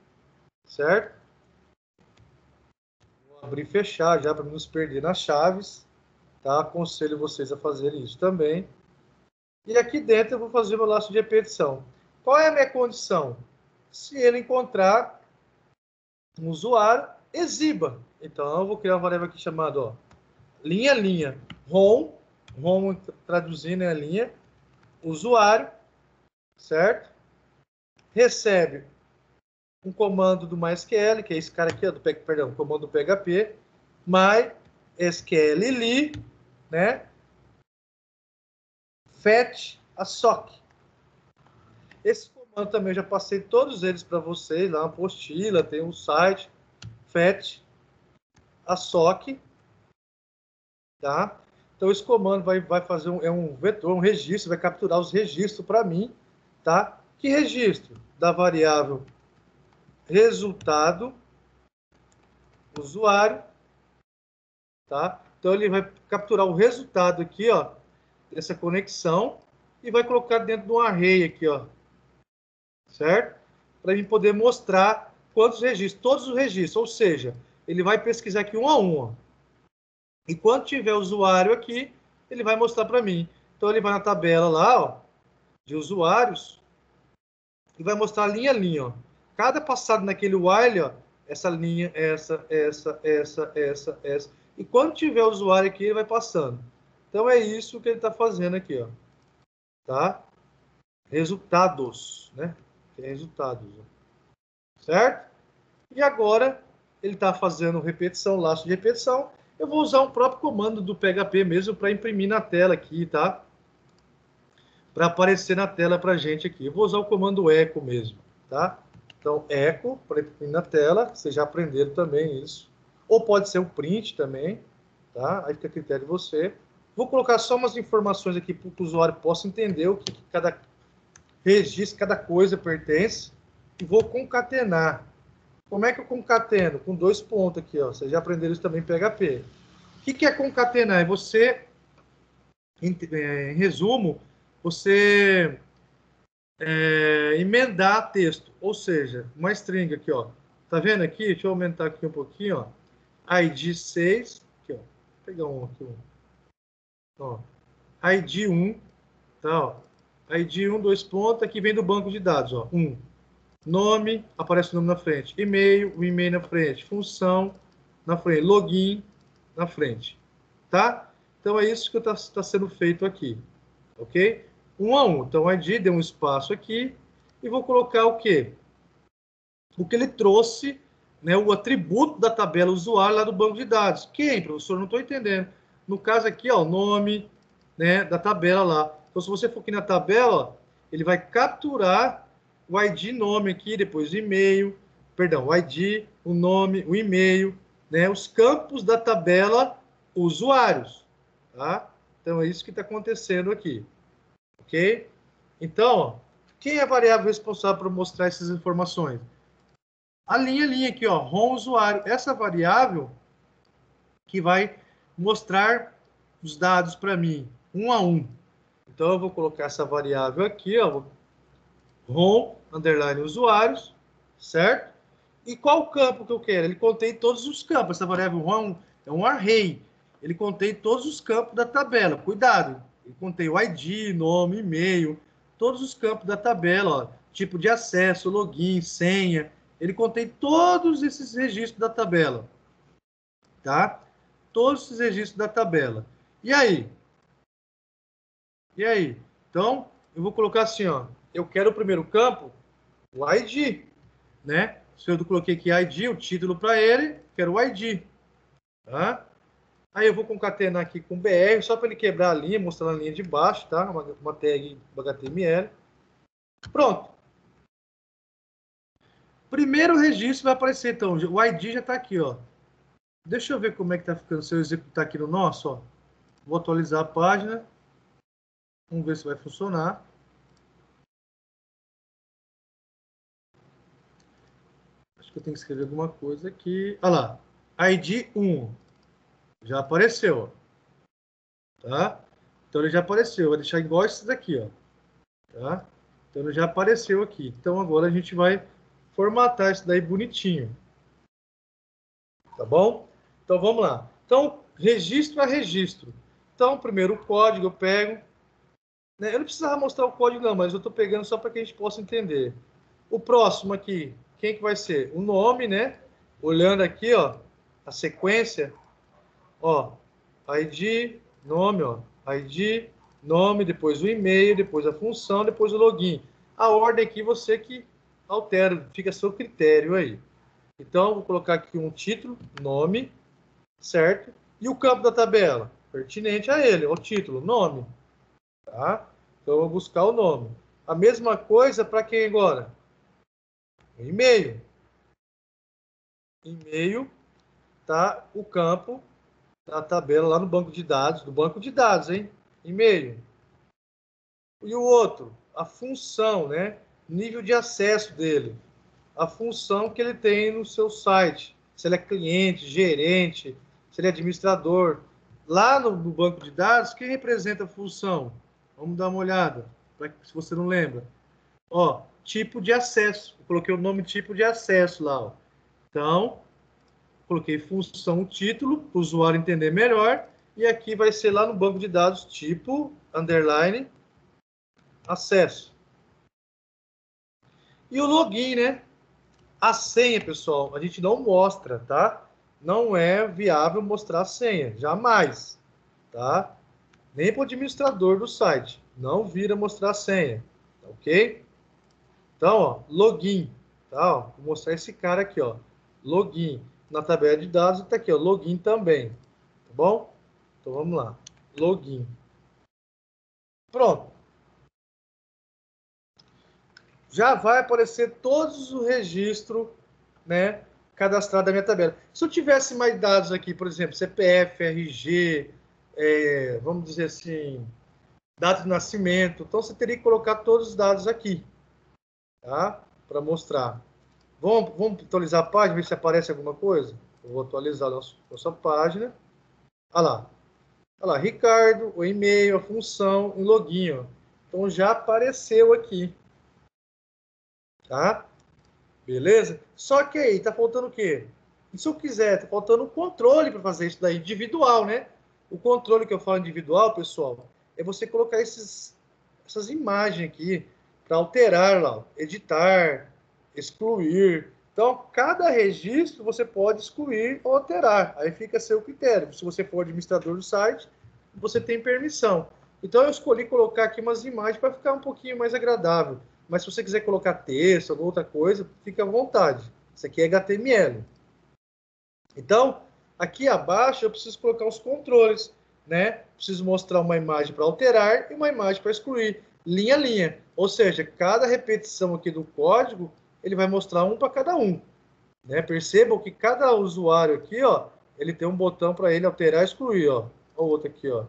certo? Vou abrir e fechar já para não nos perder nas chaves. Tá? Aconselho vocês a fazerem isso também. E aqui dentro eu vou fazer o meu laço de repetição. Qual é a minha condição? Se ele encontrar um usuário, exiba. Então, eu vou criar uma variável aqui chamada, ó, linha, ROM traduzindo é a linha, usuário, certo? Recebe um comando do MySQL, que é esse cara aqui, ó, comando do PHP, MySQL, né? Fetch a SOC. Esse comando também eu já passei todos eles para vocês, lá uma apostila, tem um site, fetch a SOC, tá? Então, esse comando vai fazer um vetor, um registro, vai capturar os registros para mim, tá? Que registro? Da variável resultado usuário, tá? Então, ele vai capturar o resultado aqui, ó, dessa conexão e vai colocar dentro de um array aqui, ó, certo? Para mim poder mostrar quantos registros, todos os registros, ou seja, ele vai pesquisar aqui um a um, ó. E quando tiver usuário aqui, ele vai mostrar para mim. Então, ele vai na tabela lá, ó, de usuários, e vai mostrar linha a linha, ó. Cada passado naquele while, ó, essa linha, essa. E quando tiver usuário aqui, ele vai passando. Então, é isso que ele está fazendo aqui, ó. Tá? Resultados, né? Resultados, ó. Certo? E agora, ele está fazendo repetição, laço de repetição. Eu vou usar um próprio comando do PHP mesmo para imprimir na tela aqui, tá? Para aparecer na tela para a gente aqui. Eu vou usar o comando echo mesmo, tá? Então, echo para imprimir na tela. Vocês já aprenderam também isso. Ou pode ser um print também, tá? Aí fica a critério de você. Vou colocar só umas informações aqui para que o usuário possa entender o que cada registro, cada coisa pertence. E vou concatenar. Como é que eu concateno? Com 2 pontos aqui, ó. Vocês já aprenderam isso também em PHP. O que é concatenar? É você, em resumo, você emendar texto. Ou seja, uma string aqui, ó. Tá vendo aqui? Deixa eu aumentar aqui um pouquinho, ó. ID 6, aqui, ó. Vou pegar um aqui, ó. ID 1, tá, ó. ID 1, 2 pontos, aqui vem do banco de dados, ó. 1. Nome, aparece o nome na frente. E-mail, o e-mail na frente. Função, na frente. Login, na frente. Tá? Então, é isso que está sendo feito aqui. Ok? 1 a 1. Então, ID, deu um espaço aqui. E vou colocar o quê? O que ele trouxe, né, o atributo da tabela usuário lá do banco de dados. Quem, professor? Não estou entendendo. No caso aqui, ó, o nome, né, da tabela lá. Então, se você for aqui na tabela, ó, ele vai capturar o ID nome aqui, depois o e-mail, perdão, o ID, o nome, o e-mail, né, os campos da tabela usuários, tá? Então, é isso que está acontecendo aqui, ok? Então, ó, quem é a variável responsável por mostrar essas informações? A linha aqui, ó, ROM usuário. Essa variável que vai mostrar os dados para mim, um a um. Então, eu vou colocar essa variável aqui, ó, ROM, underline usuários, certo? E qual campo que eu quero? Ele contém todos os campos. Essa variável ROM é um array. Ele contém todos os campos da tabela. Cuidado, ele contém o ID, nome, e-mail, todos os campos da tabela, ó, tipo de acesso, login, senha. Ele contém todos esses registros da tabela, tá? Todos esses registros da tabela. E aí? E aí? Então, eu vou colocar assim, ó. Eu quero o primeiro campo, o ID, né? Se eu coloquei aqui ID, o título para ele, quero o ID, tá? Aí eu vou concatenar aqui com BR, só para ele quebrar a linha, mostrando a linha de baixo, tá? Uma tag HTML. Pronto. Primeiro registro vai aparecer, então. O ID já está aqui, ó. Deixa eu ver como é que está ficando se eu executar aqui no nosso, ó. Vou atualizar a página. Vamos ver se vai funcionar. Acho que eu tenho que escrever alguma coisa aqui. Olha lá. ID 1. Já apareceu, ó. Tá? Então ele já apareceu. Vou deixar igual esses daqui, ó. Tá? Então ele já apareceu aqui. Então agora a gente vai formatar isso daí bonitinho. Tá bom? Então vamos lá. Então, registro a registro. Então, primeiro o código eu pego. Né? Eu não precisava mostrar o código não, mas eu estou pegando só para que a gente possa entender. O próximo aqui, quem que vai ser? O nome, né? Olhando aqui, ó, a sequência, ó, ID, nome, ó, ID, nome, depois o e-mail, depois a função, depois o login. A ordem aqui você que altera, fica a seu critério aí. Então, vou colocar aqui um título, nome, certo? E o campo da tabela? Pertinente a ele, o título, nome. Tá? Então, eu vou buscar o nome. A mesma coisa para quem agora? O e-mail. E-mail, tá? O campo da tabela lá no banco de dados, do banco de dados, hein? E-mail. E o outro? A função, né? Nível de acesso dele. A função que ele tem no seu site. Se ele é cliente, gerente, se ele é administrador. Lá no banco de dados, quem representa a função? Vamos dar uma olhada, se você não lembra. Ó, tipo de acesso. Eu coloquei o nome tipo de acesso lá. Ó. Então, coloquei função título, para o usuário entender melhor. E aqui vai ser lá no banco de dados tipo, underline, acesso. E o login, né? A senha, pessoal, a gente não mostra, tá? Não é viável mostrar a senha, jamais, tá? Nem para o administrador do site, não vira mostrar a senha, ok? Então, ó, login, tá? Ó, vou mostrar esse cara aqui, ó, login. Na tabela de dados está aqui, ó, login também, tá bom? Então, vamos lá, login. Pronto. Já vai aparecer todos os registros, né, cadastrado da minha tabela. Se eu tivesse mais dados aqui, por exemplo, CPF, RG, vamos dizer assim, data de nascimento, então você teria que colocar todos os dados aqui, tá? Para mostrar. Vamos atualizar a página, ver se aparece alguma coisa? Eu vou atualizar a nossa página. Olha lá. Olha lá, Ricardo, o e-mail, a função, o login. Ó. Então já apareceu aqui. Tá? Beleza? Só que aí, tá faltando o quê? E se eu quiser, tá faltando um controle para fazer isso daí, individual, né? O controle que eu falo individual, pessoal, é você colocar essas imagens aqui para alterar lá, editar, excluir. Então, cada registro você pode excluir ou alterar. Aí fica a seu critério. Se você for administrador do site, você tem permissão. Então, eu escolhi colocar aqui umas imagens para ficar um pouquinho mais agradável. Mas se você quiser colocar texto ou outra coisa, fica à vontade. Isso aqui é HTML. Então, aqui abaixo eu preciso colocar os controles, né? Preciso mostrar uma imagem para alterar e uma imagem para excluir, linha a linha. Ou seja, cada repetição aqui do código, ele vai mostrar um para cada um, né? Percebam que cada usuário aqui, ó, ele tem um botão para ele alterar e excluir, ó. O outro aqui, ó.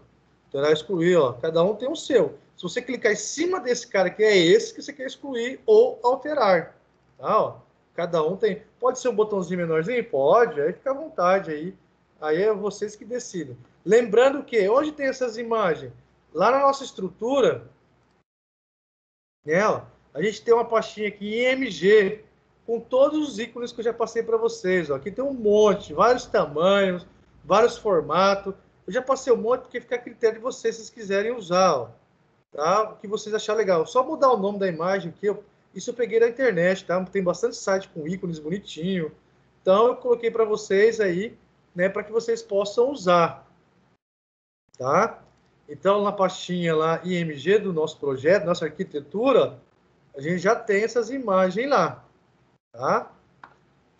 Alterar e excluir, ó. Cada um tem o seu. Se você clicar em cima desse cara aqui, é esse que você quer excluir ou alterar, tá, ó. Cada um tem. Pode ser um botãozinho menorzinho? Pode, aí fica à vontade aí. Aí é vocês que decidem. Lembrando que, onde tem essas imagens? Lá na nossa estrutura, né, ó, a gente tem uma pastinha aqui IMG, com todos os ícones que eu já passei para vocês. Ó. Aqui tem um monte, vários tamanhos, vários formatos. Eu já passei um monte porque fica a critério de vocês, se vocês quiserem usar. Ó, tá? O que vocês acharem legal. Só mudar o nome da imagem aqui, isso eu peguei da internet, tá? Tem bastante site com ícones bonitinho. Então eu coloquei para vocês aí, né, para que vocês possam usar, tá? Então na pastinha lá IMG do nosso projeto, nossa arquitetura, a gente já tem essas imagens lá, tá?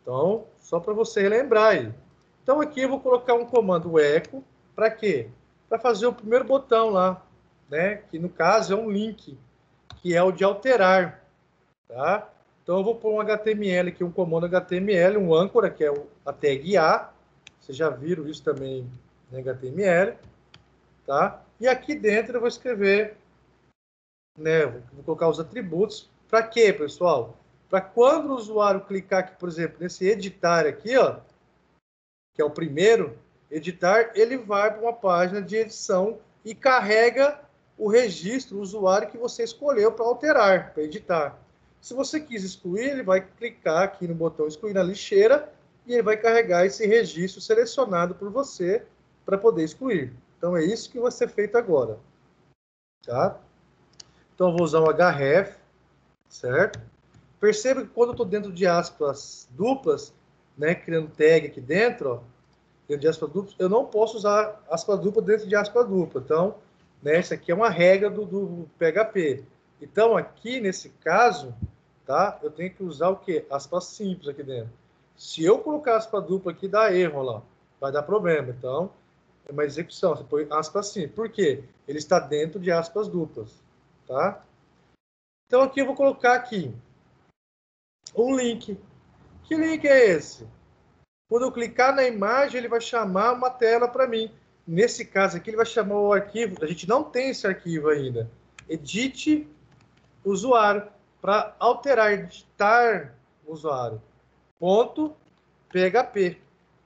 Então, só para você lembrar aí. Então aqui eu vou colocar um comando echo, para quê? Para fazer o primeiro botão lá, né? Que no caso é um link, que é o de alterar. Tá? Então eu vou pôr um HTML aqui, um comando HTML, um âncora, que é a tag A. Vocês já viram isso também em HTML. Tá? E aqui dentro eu vou escrever, né, vou colocar os atributos. Para quê, pessoal? Para quando o usuário clicar aqui, por exemplo, nesse editar aqui, ó, que é o primeiro, editar, ele vai para uma página de edição e carrega o registro, o usuário que você escolheu para alterar, para editar. Se você quis excluir, ele vai clicar aqui no botão excluir na lixeira e ele vai carregar esse registro selecionado por você para poder excluir. Então é isso que vai ser feito agora. Tá? Então eu vou usar o href, certo? Perceba que quando eu estou dentro de aspas duplas, né, criando tag aqui dentro, ó, dentro de aspas duplas, eu não posso usar aspas duplas dentro de aspas duplas. Então, né, isso aqui é uma regra do PHP. Então, aqui, nesse caso, tá, eu tenho que usar o quê? Aspas simples aqui dentro. Se eu colocar aspas dupla aqui, dá erro lá. Vai dar problema. Então, é uma execução. Você põe aspas simples. Por quê? Ele está dentro de aspas duplas. Tá? Então, aqui eu vou colocar aqui um link. Que link é esse? Quando eu clicar na imagem, ele vai chamar uma tela para mim. Nesse caso aqui, ele vai chamar o arquivo. A gente não tem esse arquivo ainda. Edit usuário para alterar, editar o usuário. Ponto PHP,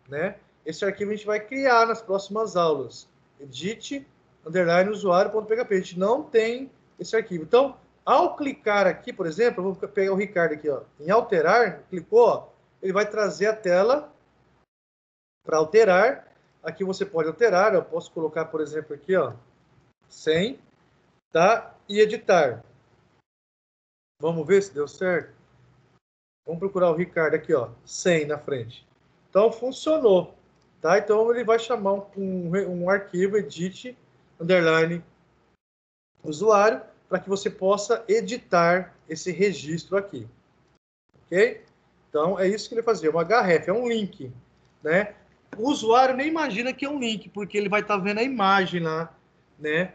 né? Esse arquivo a gente vai criar nas próximas aulas. Edit underline usuário.php. A gente não tem esse arquivo. Então, ao clicar aqui, por exemplo, eu vou pegar o Ricardo aqui, ó, em alterar, clicou, ó, ele vai trazer a tela para alterar. Aqui você pode alterar, eu posso colocar, por exemplo, aqui, ó, 100, tá? E editar. Vamos ver se deu certo? Vamos procurar o Ricardo aqui, ó, 100 na frente. Então, funcionou, tá? Então, ele vai chamar um arquivo, edit, underline, usuário, para que você possa editar esse registro aqui, ok? Então, é isso que ele fazia, um href, é um link, né? O usuário nem imagina que é um link, porque ele vai estar vendo a imagem lá, né,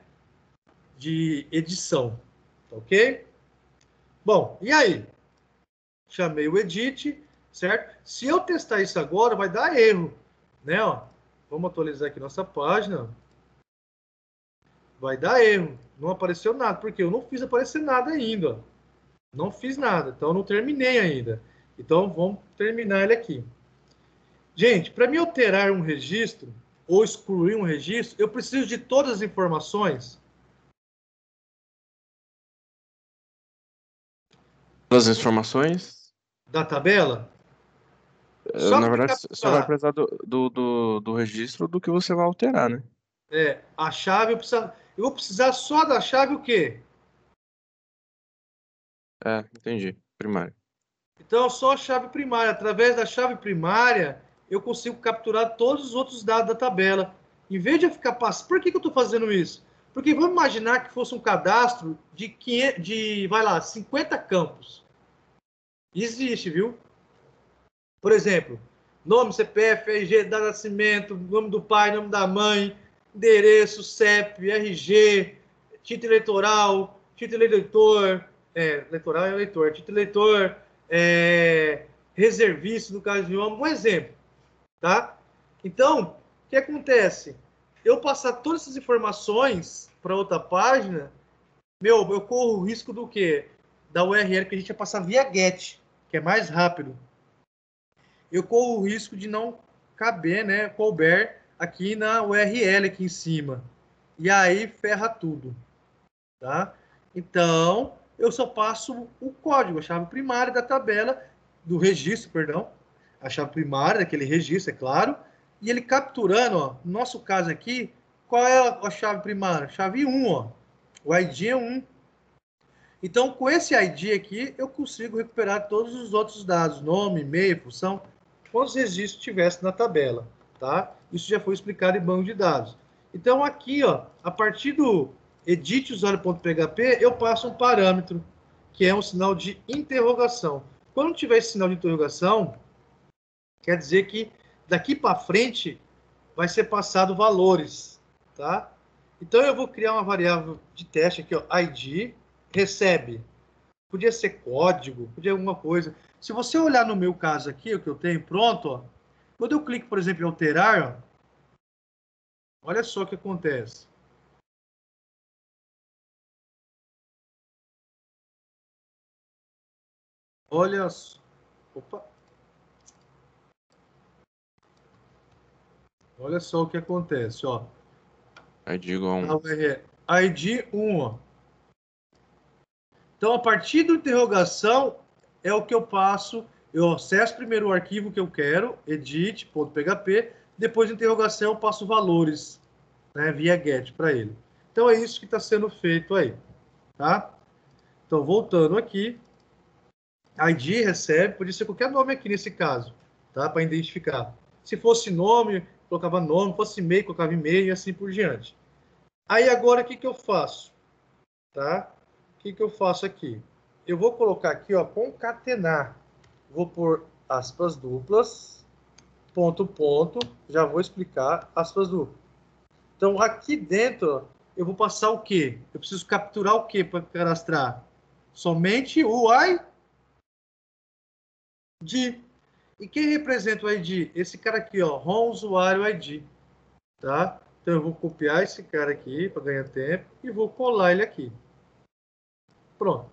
de edição, ok? Bom, e aí? Chamei o edit, certo? Se eu testar isso agora, vai dar erro, né? Ó, vamos atualizar aqui nossa página. Vai dar erro. Não apareceu nada, porque eu não fiz aparecer nada ainda. Ó. Não fiz nada, então eu não terminei ainda. Então vamos terminar ele aqui. Gente, para me alterar um registro ou excluir um registro, eu preciso de todas as informações. As informações? Da tabela? Só Na que verdade, só vai capturar. precisar do registro do que você vai alterar, né? A chave, eu vou precisar só da chave o quê? É, entendi. Primário. Então, só a chave primária. Através da chave primária, eu consigo capturar todos os outros dados da tabela. Em vez de eu ficar passando. Por que eu estou fazendo isso? Porque vamos imaginar que fosse um cadastro de, 500, vai lá, 50 campos. Existe, viu? Por exemplo, nome, CPF, RG, data de nascimento, nome do pai, nome da mãe, endereço, CEP, RG, título eleitor, eleitoral é eleitor, título eleitor, reservista, no caso de um exemplo, tá? Então, o que acontece? Eu passar todas essas informações para outra página, eu corro o risco do quê? Da URL que a gente ia passar via GET, que é mais rápido. Eu corro o risco de não caber, né, couber aqui na URL aqui em cima. E aí ferra tudo, tá? Então, eu só passo o código, a chave primária da tabela, do registro, perdão, a chave primária daquele registro, é claro, e ele capturando, ó, no nosso caso aqui, qual é a chave primária? Chave 1, ó. O ID é 1. Então, com esse ID aqui, eu consigo recuperar todos os outros dados, nome, e-mail, função, quantos registros tivesse na tabela, tá? Isso já foi explicado em banco de dados. Então, aqui, ó, a partir do edit usuário.php, eu passo um parâmetro, que é um sinal de interrogação. Quando tiver esse sinal de interrogação, quer dizer que daqui para frente vai ser passado valores, tá? Então, eu vou criar uma variável de teste aqui, ó, ID, recebe. Podia ser código, podia alguma coisa. Se você olhar no meu caso aqui, o que eu tenho pronto, ó, quando eu clico, por exemplo, em alterar, ó, olha só o que acontece. Olha só. Opa. Olha só o que acontece, ó. Aí digo a A 1. URL, ID 1, ó. Então, a partir da interrogação, é o que eu passo. Eu acesso primeiro o arquivo que eu quero, edit.php, depois de interrogação eu passo valores, né, via get para ele. Então, é isso que está sendo feito aí, tá? Então, voltando aqui, ID recebe, podia ser qualquer nome aqui nesse caso, tá? Para identificar. Se fosse nome, colocava nome, fosse e-mail, colocava e-mail e assim por diante. Aí agora o que eu faço? Tá? O que eu faço aqui? Eu vou colocar aqui, ó, concatenar. Vou pôr aspas duplas, ponto, ponto. Já vou explicar aspas duplas. Então, aqui dentro, ó, eu vou passar o quê? Eu preciso capturar o quê para cadastrar? Somente o ID. E quem representa o ID? Esse cara aqui, ó, ROM usuário ID. Tá? Então, eu vou copiar esse cara aqui para ganhar tempo e vou colar ele aqui. Pronto.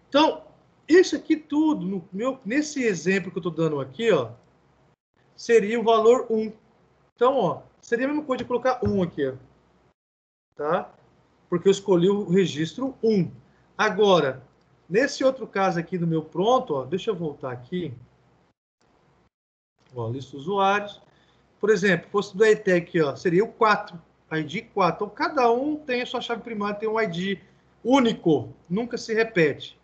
Então, isso aqui tudo, nesse exemplo que eu estou dando aqui, ó, seria o valor 1. Então, ó, seria a mesma coisa de colocar 1 aqui, ó, tá? Porque eu escolhi o registro 1. Agora, nesse outro caso aqui do meu pronto, ó, deixa eu voltar aqui. Ó, lista usuários. Por exemplo, fosse do ETEC, ó, seria o 4, ID 4. Então, cada um tem a sua chave primária, tem um ID único, nunca se repete,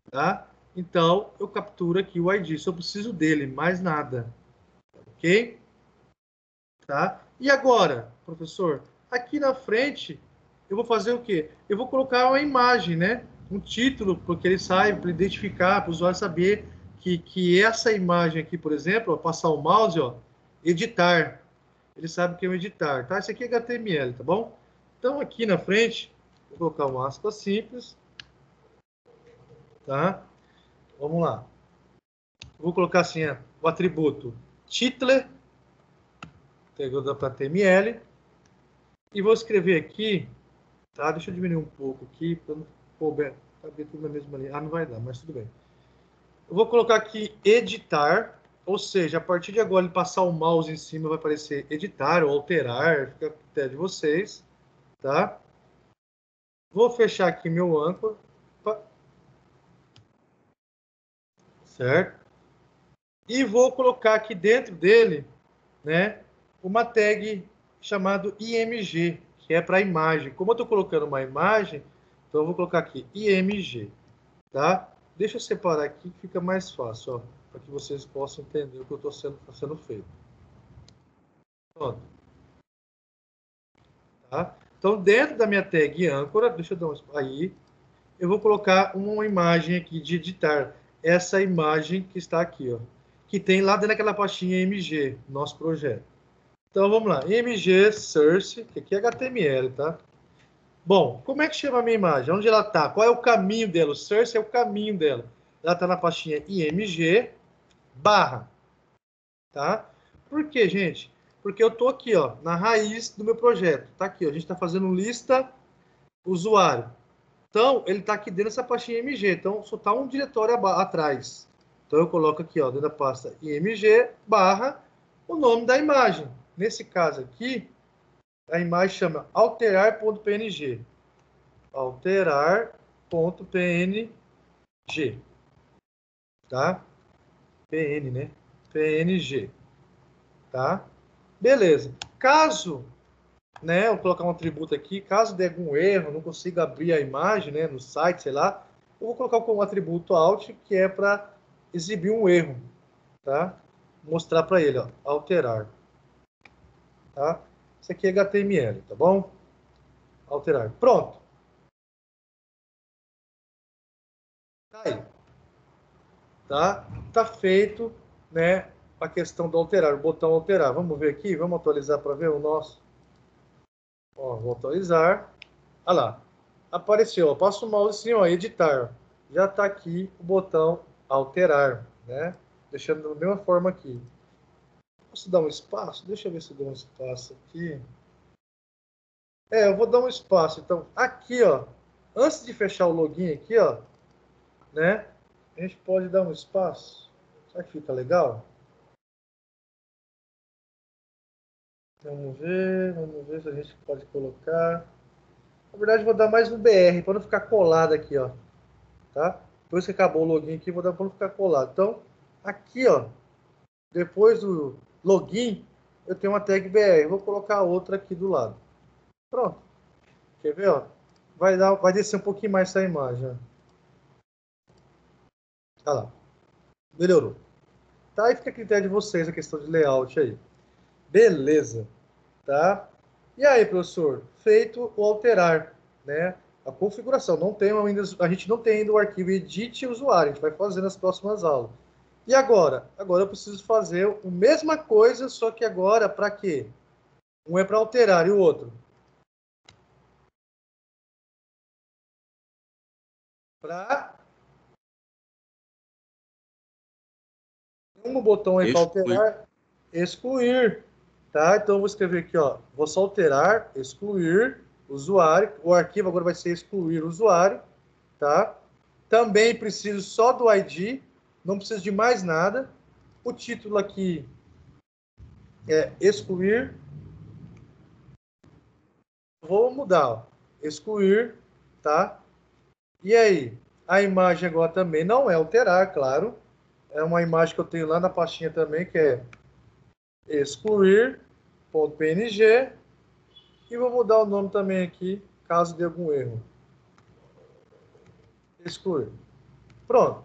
tá? Então, eu capturo aqui o ID, só preciso dele, mais nada, ok? Tá? E agora, professor, aqui na frente, eu vou fazer o quê? Eu vou colocar uma imagem, né? Um título, porque ele saiba, para identificar, para o usuário saber que essa imagem aqui, por exemplo, ó, passar o mouse, ó, editar. Ele sabe que é um editar, tá? Isso aqui é HTML, tá bom? Então, aqui na frente, vou colocar uma aspa simples, tá? Vamos lá. Vou colocar assim, o atributo title, pegando para HTML, e vou escrever aqui, tá? Deixa eu diminuir um pouco aqui, para não caber tudo na mesma linha. Ah, não vai dar, mas tudo bem. Eu vou colocar aqui editar, ou seja, a partir de agora, ele passar o mouse em cima, vai aparecer editar ou alterar, fica a critério de vocês, tá? Vou fechar aqui meu âncora, certo? E vou colocar aqui dentro dele, né, uma tag chamado IMG, que é para imagem. Como eu estou colocando uma imagem, então eu vou colocar aqui IMG, tá? Deixa eu separar aqui que fica mais fácil, ó, para que vocês possam entender o que eu está sendo feito. Pronto. Tá? Então, dentro da minha tag âncora, deixa eu dar um aí, eu vou colocar uma imagem aqui de editar. Essa imagem que está aqui, ó, que tem lá dentro daquela pastinha MG, nosso projeto. Então, vamos lá. MG Source, que aqui é HTML, tá? Bom, como é que chama a minha imagem? Onde ela está? Qual é o caminho dela? O source é o caminho dela. Ela está na pastinha IMG barra, tá? Por quê, gente? Porque eu estou aqui, ó, na raiz do meu projeto. Tá aqui, ó, a gente está fazendo lista usuário. Então, ele está aqui dentro dessa pastinha IMG. Então, só está um diretório atrás. Então, eu coloco aqui, ó, dentro da pasta IMG barra o nome da imagem. Nesse caso aqui, a imagem chama alterar.png. Alterar.png. Tá? PN, né? PNG. Tá? Beleza. Caso, né, eu colocar um atributo aqui, caso dê algum erro, não consiga abrir a imagem, né, no site, sei lá, eu vou colocar como atributo alt, que é para exibir um erro, tá? Mostrar para ele, ó, alterar. Tá? Isso aqui é HTML, tá bom? Alterar. Pronto. Tá aí. Tá? Tá feito, né, a questão do alterar, o botão alterar. Vamos ver aqui, vamos atualizar para ver o nosso. Ó, vou atualizar. Olha lá. Apareceu, ó, passo o mouse assim, ó, editar. Já está aqui o botão alterar, né? Deixando da mesma forma aqui. Posso dar um espaço? Deixa eu ver se eu dou um espaço aqui. É, eu vou dar um espaço. Então, aqui, ó, antes de fechar o login aqui, ó, né? A gente pode dar um espaço. Será que fica legal? Vamos ver se a gente pode colocar. Na verdade, eu vou dar mais um BR, para não ficar colado aqui, ó. Tá? Depois que acabou o login aqui, vou dar para não ficar colado. Então, aqui, ó, depois do login, eu tenho uma tag BR. Vou colocar outra aqui do lado. Pronto. Quer ver, ó? Vai descer um pouquinho mais essa imagem, ó. Olha lá. Melhorou. Tá? Aí fica a critério de vocês a questão de layout aí. Beleza. Tá? E aí, professor? Feito o alterar, né? A configuração. Não tem ainda, a gente não tem ainda o arquivo edit usuário. A gente vai fazer nas próximas aulas. E agora? Agora eu preciso fazer a mesma coisa, só que agora para quê? Um é para alterar e o outro? Para... Um botão aí para Excluir. alterar, excluir. Tá? Então eu vou escrever aqui, ó. Vou só alterar, excluir usuário. O arquivo agora vai ser excluir usuário. Tá? Também preciso só do ID, não preciso de mais nada. O título aqui é excluir. Vou mudar, ó. Excluir, tá? E aí? A imagem agora também não é alterar, claro. É uma imagem que eu tenho lá na pastinha também, que é excluir.png. E vou mudar o nome também aqui, caso dê algum erro. Excluir. Pronto.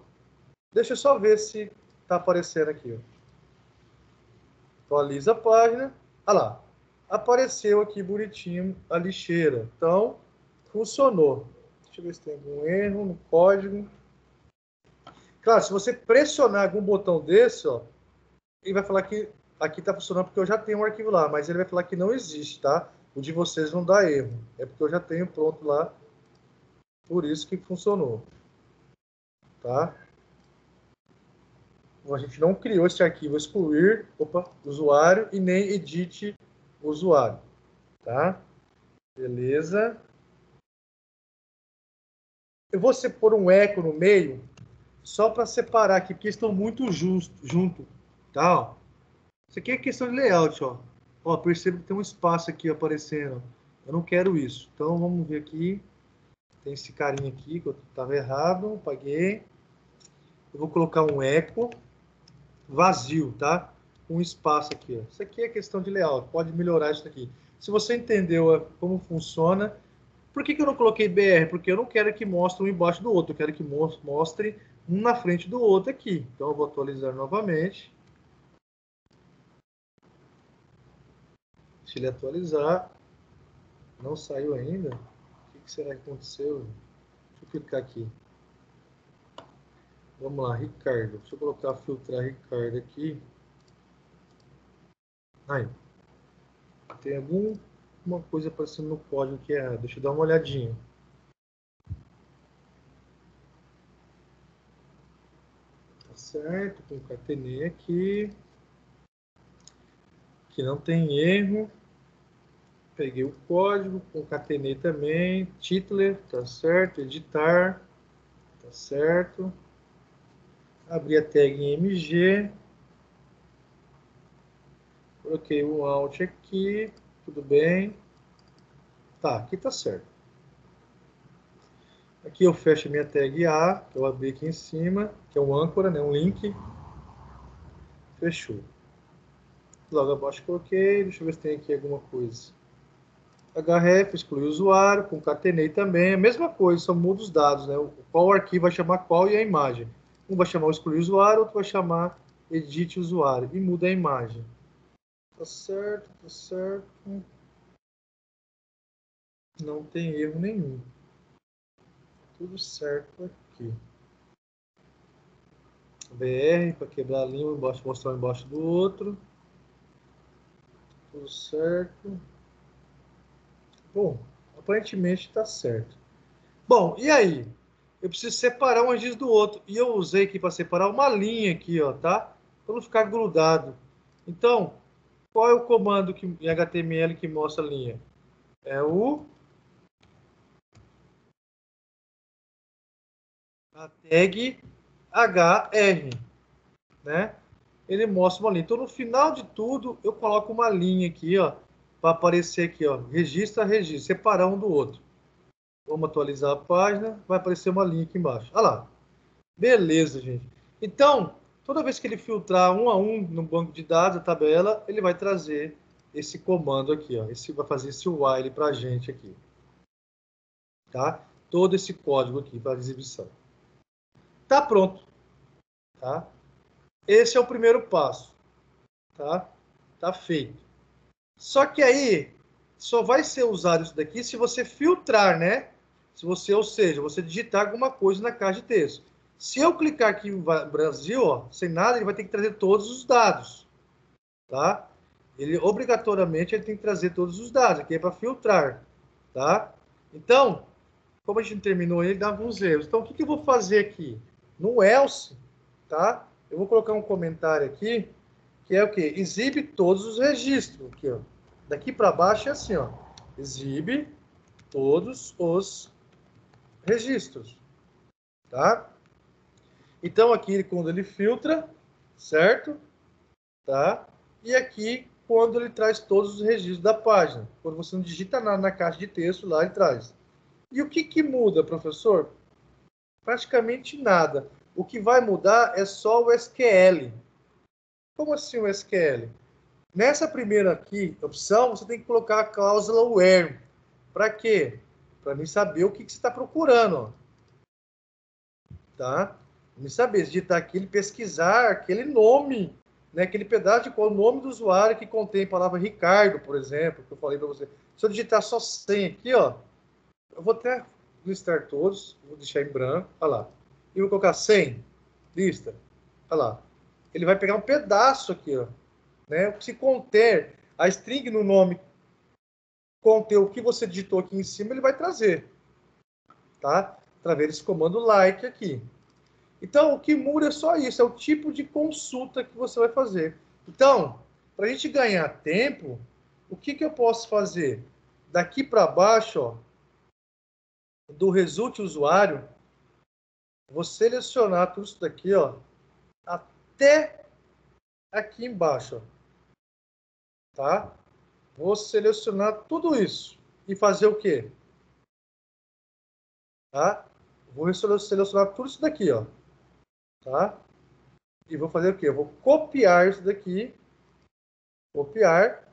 Deixa eu só ver se está aparecendo aqui, ó. Atualiza a página. Olha lá. Apareceu aqui bonitinho a lixeira. Então, funcionou. Deixa eu ver se tem algum erro no código. Claro, se você pressionar algum botão desse, ó, ele vai falar que aqui está funcionando porque eu já tenho um arquivo lá, mas ele vai falar que não existe, tá? O de vocês não dá erro. É porque eu já tenho pronto lá, por isso que funcionou. Tá? A gente não criou esse arquivo excluir, usuário e nem edit usuário. Tá? Beleza. Eu vou pôr um eco no meio, só para separar aqui, porque estão muito junto. Tá? Ó. Isso aqui é questão de layout, ó. Ó, percebo que tem um espaço aqui aparecendo. Eu não quero isso. Então, vamos ver aqui. Tem esse carinha aqui, que eu estava errado. Apaguei. Eu vou colocar um eco. vazio, tá? Um espaço aqui, ó. Isso aqui é questão de layout, pode melhorar isso aqui. Se você entendeu como funciona, por que eu não coloquei BR? Porque eu não quero que mostre um embaixo do outro, eu quero que mostre um na frente do outro aqui. Então eu vou atualizar novamente. Deixa ele atualizar. Não saiu ainda? O que será que aconteceu? Deixa eu clicar aqui. Vamos lá, Ricardo. Deixa eu colocar filtrar Ricardo aqui. Aí. Tem alguma coisa aparecendo no código que é errado. Deixa eu dar uma olhadinha. Tá certo, concatenei aqui. Que não tem erro. Peguei o código, concatenei também. Titler, tá certo. Editar, tá certo. Abri a tag em MG. Coloquei um alt aqui. Tudo bem. Tá, aqui tá certo. Aqui eu fecho a minha tag A, que eu abri aqui em cima, que é um âncora, né, um link. Fechou. Logo abaixo coloquei, deixa eu ver se tem aqui alguma coisa. href, exclui o usuário, concatenei também, a mesma coisa, só muda os dados, né? Qual arquivo vai chamar qual e a imagem. Um vai chamar o excluir usuário, outro vai chamar edit usuário, e muda a imagem. Tá certo, tá certo. Não tem erro nenhum. Tudo certo aqui. BR para quebrar a linha, embaixo, mostrar embaixo do outro. Tudo certo. Bom, aparentemente está certo. Bom, e aí? Eu preciso separar um registro do outro. E eu usei aqui para separar uma linha aqui, ó, tá? Para não ficar grudado. Então, qual é o comando em HTML que mostra a linha? É a tag HR, né? Ele mostra uma linha. Então, no final de tudo, eu coloco uma linha aqui, ó, para aparecer aqui, ó, registro a registro, separar um do outro. Vamos atualizar a página, vai aparecer uma linha aqui embaixo. Olha lá. Beleza, gente. Então, toda vez que ele filtrar um a um no banco de dados, a tabela, ele vai trazer esse comando aqui, ó. Esse vai fazer esse while para a gente aqui. Tá? Todo esse código aqui para exibição. Tá pronto. Tá? Esse é o primeiro passo. Tá? Tá feito. Só que aí, só vai ser usado isso daqui se você filtrar, né? Se você, ou seja, você digitar alguma coisa na caixa de texto. Se eu clicar aqui no Brasil, ó, sem nada, ele vai ter que trazer todos os dados, tá? Ele obrigatoriamente ele tem que trazer todos os dados, aqui é para filtrar, tá? Então, como a gente terminou ele, dá alguns erros. Então, o que eu vou fazer aqui? No else, tá? Eu vou colocar um comentário aqui, que é o quê? Exibe todos os registros, aqui, ó. Daqui para baixo é assim, ó. Exibe todos os registros, tá? Então, aqui, quando ele filtra, certo? Tá? E aqui, quando ele traz todos os registros da página. Quando você não digita nada na caixa de texto, lá ele traz. E o que muda, professor? Praticamente nada. O que vai mudar é só o SQL. Como assim o SQL? Nessa primeira aqui, opção, você tem que colocar a cláusula where. Para quê? Para mim saber o que você está procurando. Ó. Tá? Me saber, digitar aqui, pesquisar aquele nome, né, aquele pedaço de qual o nome do usuário que contém a palavra Ricardo, por exemplo, que eu falei para você. Se eu digitar só 100 aqui, ó, eu vou até listar todos, vou deixar em branco, olha lá. E vou colocar 100, lista, olha lá. Ele vai pegar um pedaço aqui, ó, né, se conter a string no nome, conter o que você digitou aqui em cima, ele vai trazer, tá? Através desse comando like aqui. Então, o que muda é só isso, é o tipo de consulta que você vai fazer. Então, para a gente ganhar tempo, o que eu posso fazer? Daqui para baixo, ó, do result usuário, vou selecionar tudo isso daqui, ó, até aqui embaixo, ó, tá? Vou selecionar tudo isso e fazer o quê? Tá? Vou selecionar tudo isso daqui, ó, tá? E vou fazer o quê? Eu vou copiar isso daqui, copiar,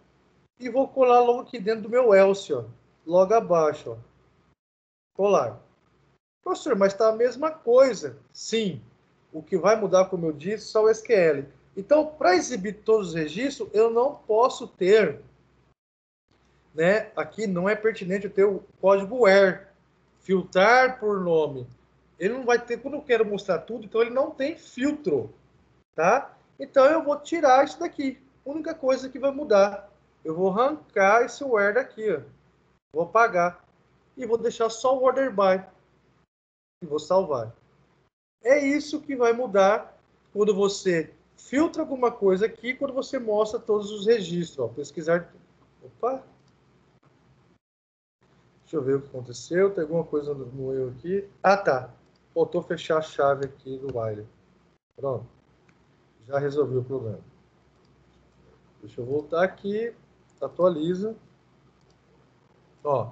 e vou colar logo aqui dentro do meu else, ó, logo abaixo, ó. Colar. Professor, mas está a mesma coisa. Sim. O que vai mudar, como eu disse, só o SQL. Então, para exibir todos os registros, eu não posso ter, né? Aqui não é pertinente eu ter o código where, filtrar por nome. Ele não vai ter, quando eu quero mostrar tudo, então ele não tem filtro, tá? Então eu vou tirar isso daqui. A única coisa que vai mudar, eu vou arrancar esse where daqui, ó. Vou apagar e vou deixar só o order by e vou salvar. É isso que vai mudar quando você filtra alguma coisa aqui, quando você mostra todos os registros. Ó, pesquisar. Opa! Deixa eu ver o que aconteceu. Tem alguma coisa no eu aqui. Ah, tá. Faltou fechar a chave aqui do while. Pronto. Já resolvi o problema. Deixa eu voltar aqui. Atualiza. Ó.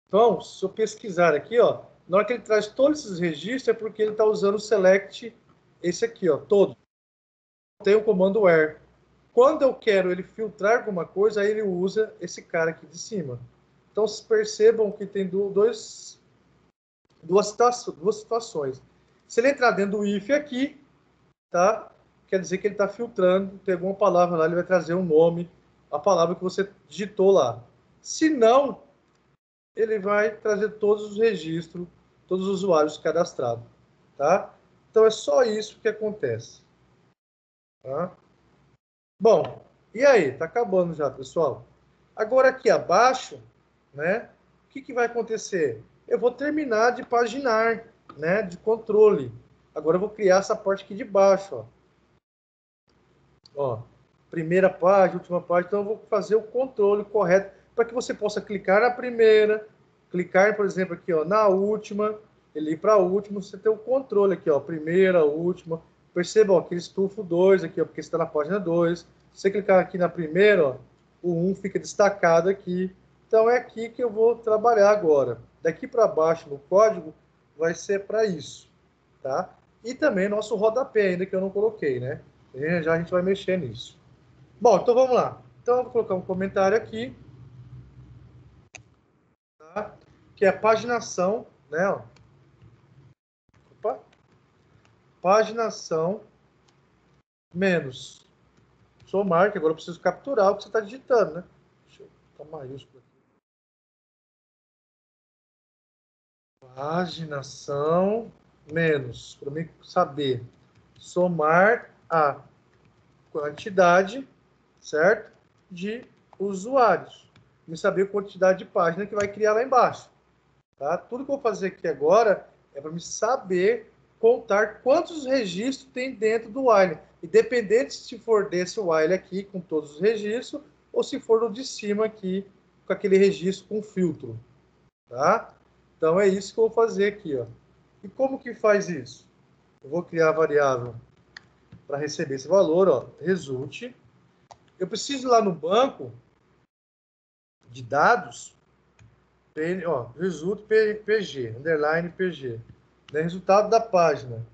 Então, se eu pesquisar aqui, ó, na hora que ele traz todos esses registros, é porque ele está usando o select, esse aqui, ó, todo. Tem o comando where. Quando eu quero ele filtrar alguma coisa, aí ele usa esse cara aqui de cima. Então, vocês percebam que tem duas situações. Se ele entrar dentro do if aqui, tá? Quer dizer que ele está filtrando, tem alguma palavra lá, ele vai trazer um nome, a palavra que você digitou lá. Se não, ele vai trazer todos os registros, todos os usuários cadastrados, tá? Então, é só isso que acontece. Tá? Bom, e aí? Tá acabando já, pessoal. Agora aqui abaixo, né? O que vai acontecer? Eu vou terminar de paginar, né? De controle. Agora eu vou criar essa parte aqui de baixo, ó. Ó, primeira página, última página. Então eu vou fazer o controle correto para que você possa clicar na primeira, clicar, por exemplo, aqui, ó, na última, ele ir para a última, você tem o controle aqui, ó, primeira, última. Perceba, ó, que ele estufa o 2 aqui, ó, porque está na página 2. Se você clicar aqui na primeira, ó, o 1 fica destacado aqui. Então é aqui que eu vou trabalhar agora. Daqui para baixo no código vai ser para isso, tá? E também nosso rodapé ainda que eu não coloquei, né? Já a gente vai mexer nisso. Bom, então vamos lá. Então eu vou colocar um comentário aqui, tá? Que é a paginação, né? Ó. Opa. Paginação menos somar, que agora eu preciso capturar o que você está digitando, né? Deixa eu botar maiúsculo aqui. Paginação menos, para mim saber, somar a quantidade, certo? De usuários. Me saber a quantidade de página que vai criar lá embaixo. Tá? Tudo que eu vou fazer aqui agora é para me saber contar quantos registros tem dentro do while. Independente se for desse while aqui, com todos os registros, ou se for o de cima aqui, com aquele registro com filtro. Tá? Então é isso que eu vou fazer aqui. Ó. E como que faz isso? Eu vou criar a variável para receber esse valor, ó, result. Eu preciso ir lá no banco de dados, ó, result PG, underline PG, né, resultado da página,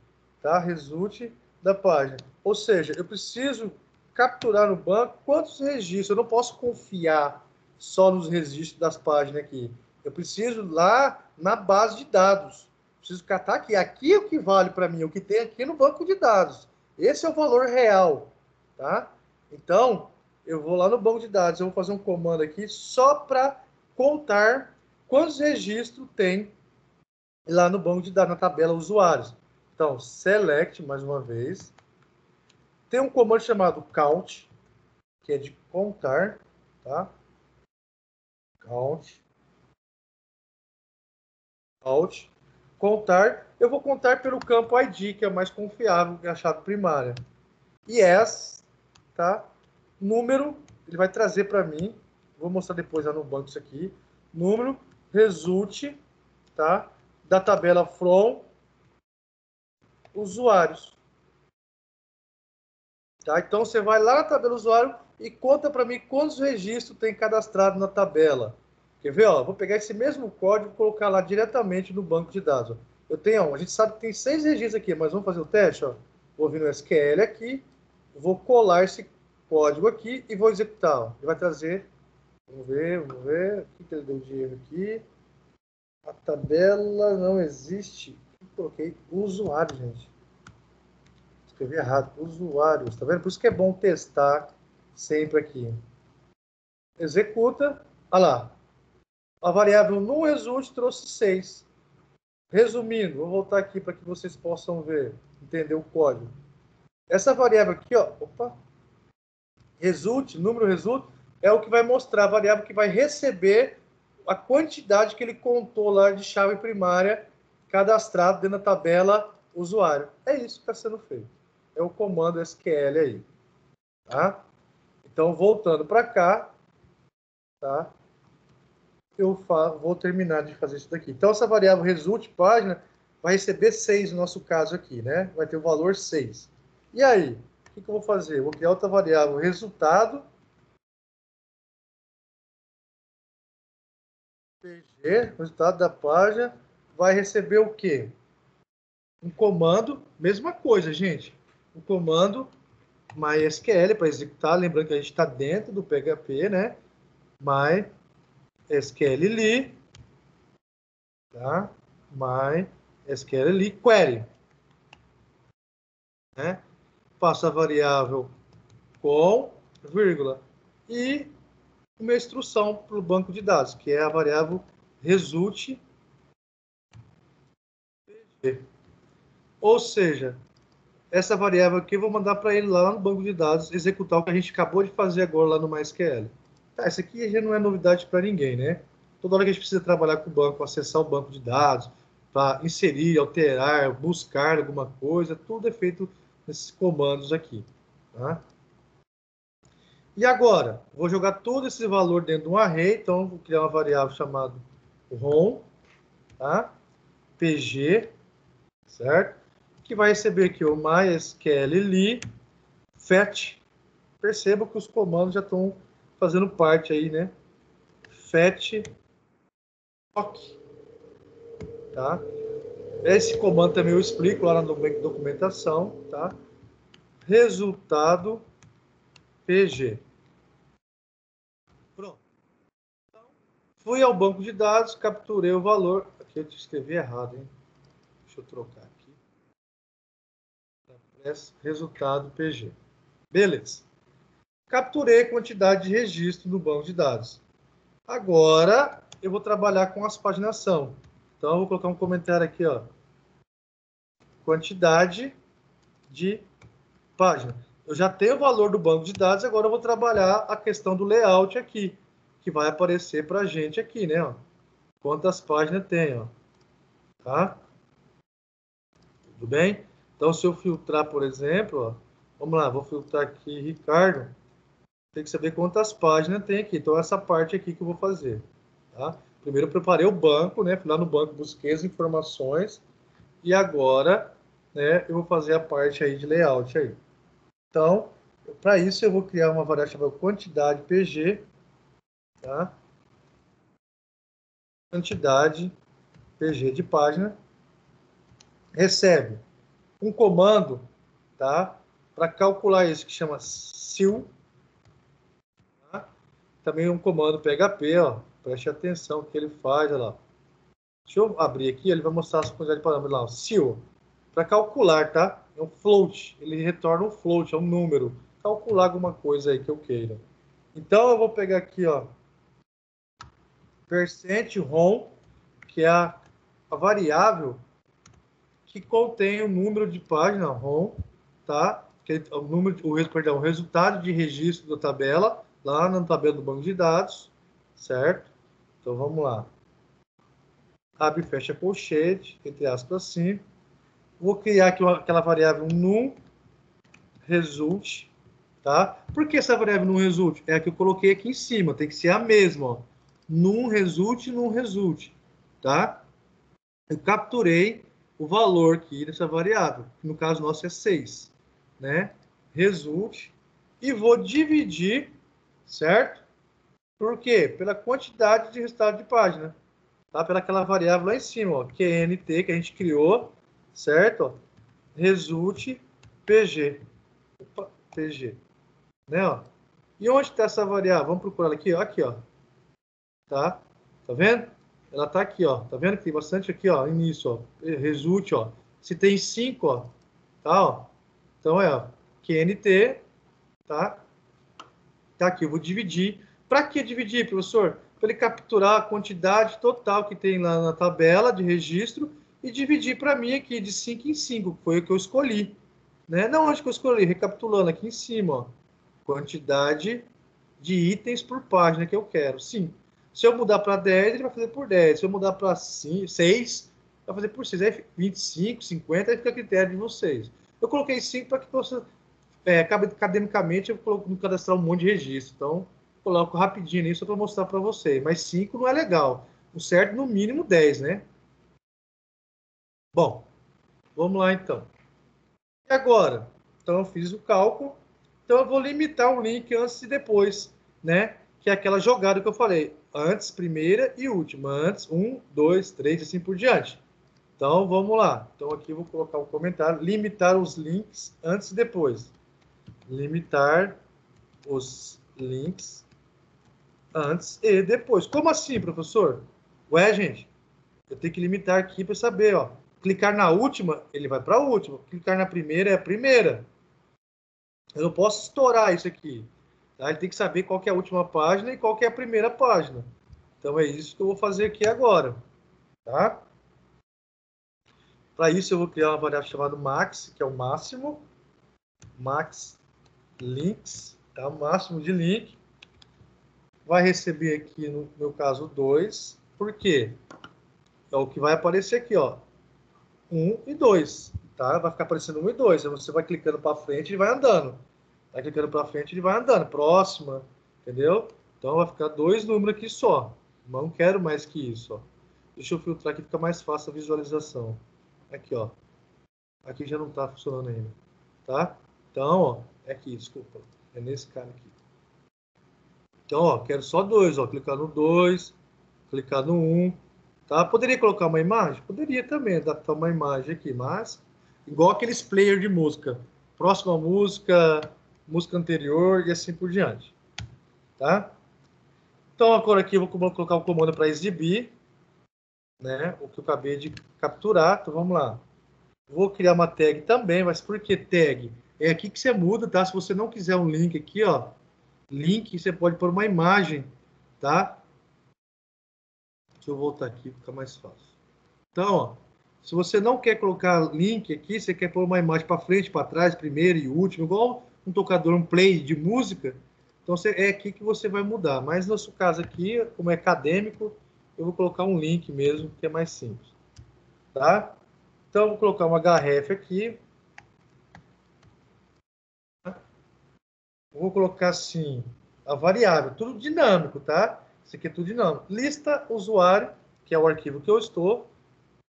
tá? Result da página. Ou seja, eu preciso capturar no banco quantos registros. Eu não posso confiar só nos registros das páginas aqui. Eu preciso lá na base de dados. Preciso catar aqui. Aqui é o que vale para mim, o que tem aqui no banco de dados. Esse é o valor real, tá? Então, eu vou lá no banco de dados, eu vou fazer um comando aqui só para contar quantos registros tem lá no banco de dados, na tabela usuários. Então, select, mais uma vez. Tem um comando chamado count, que é de contar, tá? Count. Contar. Eu vou contar pelo campo ID, que é o mais confiável, que é a chave primária. E as, tá? Número, ele vai trazer para mim, vou mostrar depois lá no banco isso aqui, número, result, tá? Da tabela from usuários. Tá? Então, você vai lá na tabela usuário e conta para mim quantos registros tem cadastrado na tabela. Quer ver? Ó, vou pegar esse mesmo código e colocar lá diretamente no banco de dados. Ó. Eu tenho, ó, a gente sabe que tem 6 registros aqui, mas vamos fazer o teste. Ó. Vou vir no SQL aqui, vou colar esse código aqui e vou executar. Ó. Ele vai trazer, vamos ver, o que ele deu de erro aqui. A tabela não existe. Eu coloquei usuário, gente. Escrevi errado, usuários, tá vendo? Por isso que é bom testar sempre aqui. Executa, olha lá. A variável no result trouxe 6. Resumindo, vou voltar aqui para que vocês possam ver, entender o código. Essa variável aqui, ó, result, número result, é o que vai mostrar a variável que vai receber a quantidade que ele contou lá de chave primária cadastrado dentro da tabela usuário. É isso que está sendo feito. É o comando SQL aí. Tá? Então, voltando para cá, tá? Eu vou terminar de fazer isso daqui. Então, essa variável result página vai receber 6 no nosso caso aqui, né? Vai ter o valor 6. E aí, o que eu vou fazer? Eu vou criar outra variável resultado. PG, resultado da página, vai receber o quê? Um comando, mesma coisa, gente. Um comando MySQL para executar, lembrando que a gente está dentro do PHP, né? MySQL tá? MySQL query, né? Passo a variável com vírgula e uma instrução para o banco de dados, que é a variável result. Ou seja, essa variável aqui eu vou mandar para ele lá no banco de dados executar o que a gente acabou de fazer agora lá no MySQL. Tá, isso aqui já não é novidade para ninguém, né? Toda hora que a gente precisa trabalhar com o banco, acessar o banco de dados, para inserir, alterar, buscar alguma coisa, tudo é feito nesses comandos aqui. Tá? E agora, vou jogar todo esse valor dentro de um array, então vou criar uma variável chamada rom, tá? pg, certo? Que vai receber aqui o MySQL fetch. Perceba que os comandos já estão fazendo parte aí, né? Fetch POC, tá? Esse comando também eu explico lá na documentação, tá? Resultado PG. Pronto. Então, fui ao banco de dados, capturei o valor. Aqui eu escrevi errado, hein? Deixa eu trocar aqui. Resultado PG. Beleza. Capturei a quantidade de registro do banco de dados. Agora, eu vou trabalhar com as paginação. Então, eu vou colocar um comentário aqui, ó. Quantidade de página. Eu já tenho o valor do banco de dados, agora eu vou trabalhar a questão do layout aqui, que vai aparecer para a gente aqui, né? Ó. Quantas páginas tem, ó. Tá? Tudo bem? Então, se eu filtrar, por exemplo, ó, vamos lá, vou filtrar aqui Ricardo, tem que saber quantas páginas tem aqui. Então, essa parte aqui que eu vou fazer. Tá? Primeiro, eu preparei o banco, né? Fui lá no banco, busquei as informações, e agora, né, eu vou fazer a parte aí de layout aí. Então, para isso eu vou criar uma variável chamada quantidade PG, tá? Quantidade PG de página, recebe um comando, tá? Para calcular isso que chama sil, tá? Também um comando PHP, ó, preste atenção que ele faz, olha lá. Deixa eu abrir aqui, ele vai mostrar as quantidades de parâmetros lá, sil, para calcular, tá? É um float, ele retorna um float, é um número, calcular alguma coisa aí que eu queira. Então eu vou pegar aqui, ó, %rom, que é a variável que contém o número de página rom, tá? Que é o resultado de registro da tabela, lá na tabela do banco de dados, certo? Então vamos lá. Abre e fecha colchete, entre aspas assim. Vou criar aqui aquela variável num result, tá? Por que essa variável num result? É a que eu coloquei aqui em cima, tem que ser a mesma, ó. Num result, tá? Eu capturei o valor aqui dessa variável, que no caso nosso é 6, né? Result, e vou dividir, certo? Por quê? Pela quantidade de resultado de página, tá? Pela aquela variável lá em cima, ó, QNT, que a gente criou, certo? Ó, result PG. Opa, PG. Né, ó? E onde está essa variável? Vamos procurar ela aqui, ó. Aqui, ó. Tá? Tá vendo? Ela tá aqui, ó. Tá vendo que tem bastante aqui, ó. Início, ó. Result, ó. Se tem 5, ó. Tá, ó. Então é, ó. QNT, tá? Tá aqui, eu vou dividir. Para que dividir, professor? Para ele capturar a quantidade total que tem lá na tabela de registro e dividir para mim aqui de 5 em 5, que foi o que eu escolhi. Né? Não, onde que eu escolhi? Recapitulando aqui em cima, ó. Quantidade de itens por página que eu quero. 5. Se eu mudar para 10, ele vai fazer por 10. Se eu mudar para 6, vai fazer por 6. Aí 25, 50, aí fica a critério de vocês. Eu coloquei 5 para que você, academicamente, eu coloco no cadastrar um monte de registro. Então, coloco rapidinho nisso para mostrar para vocês. Mas 5 não é legal. O certo, no mínimo, 10, né? Bom, vamos lá, então. E agora? Então, eu fiz o cálculo. Então, eu vou limitar o link antes e depois, né? Que é aquela jogada que eu falei. Antes, primeira e última. Antes, 1, 2, 3 e assim por diante. Então, vamos lá. Então, aqui eu vou colocar um comentário. Limitar os links antes e depois. Limitar os links antes e depois. Como assim, professor? Ué, gente, eu tenho que limitar aqui para saber, ó. Clicar na última, ele vai para a última. Clicar na primeira, é a primeira. Eu não posso estourar isso aqui. Tá? Ele tem que saber qual que é a última página e qual que é a primeira página. Então, é isso que eu vou fazer aqui agora. Tá? Para isso, eu vou criar uma variável chamada max, que é o máximo. Max links, tá? O máximo de link. Vai receber aqui, no meu caso, 2. Por quê? É o que vai aparecer aqui, ó. 1 e 2. Tá? Vai ficar aparecendo 1 e 2. Você vai clicando para frente e vai andando. Vai clicando para frente e ele vai andando. Próxima, entendeu? Então vai ficar 2 números aqui só. Não quero mais que isso, ó. Deixa eu filtrar aqui, fica mais fácil a visualização. Aqui, ó. Aqui já não está funcionando ainda. Tá? Então, ó. É aqui, desculpa. É nesse cara aqui. Então, ó. Quero só 2, ó. Clicar no 2. Clicar no 1. Tá? Poderia colocar uma imagem? Poderia também adaptar uma imagem aqui, mas igual aqueles players de música. Próxima música, música anterior e assim por diante. Tá? Então, agora aqui eu vou colocar o comando para exibir, né? O que eu acabei de capturar. Então, vamos lá. Vou criar uma tag também, mas por que tag? É aqui que você muda, tá? Se você não quiser um link aqui, ó. Link, você pode pôr uma imagem, tá? Deixa eu voltar aqui, fica mais fácil. Então, ó, se você não quer colocar link aqui, você quer pôr uma imagem para frente, para trás, primeiro e último, igual um tocador, um play de música, então é aqui que você vai mudar. Mas no nosso caso aqui, como é acadêmico, eu vou colocar um link mesmo, que é mais simples. Tá? Então, eu vou colocar uma href aqui. Vou colocar assim, a variável, tudo dinâmico, tá? Isso aqui é tudo dinâmico. Lista usuário, que é o arquivo que eu estou.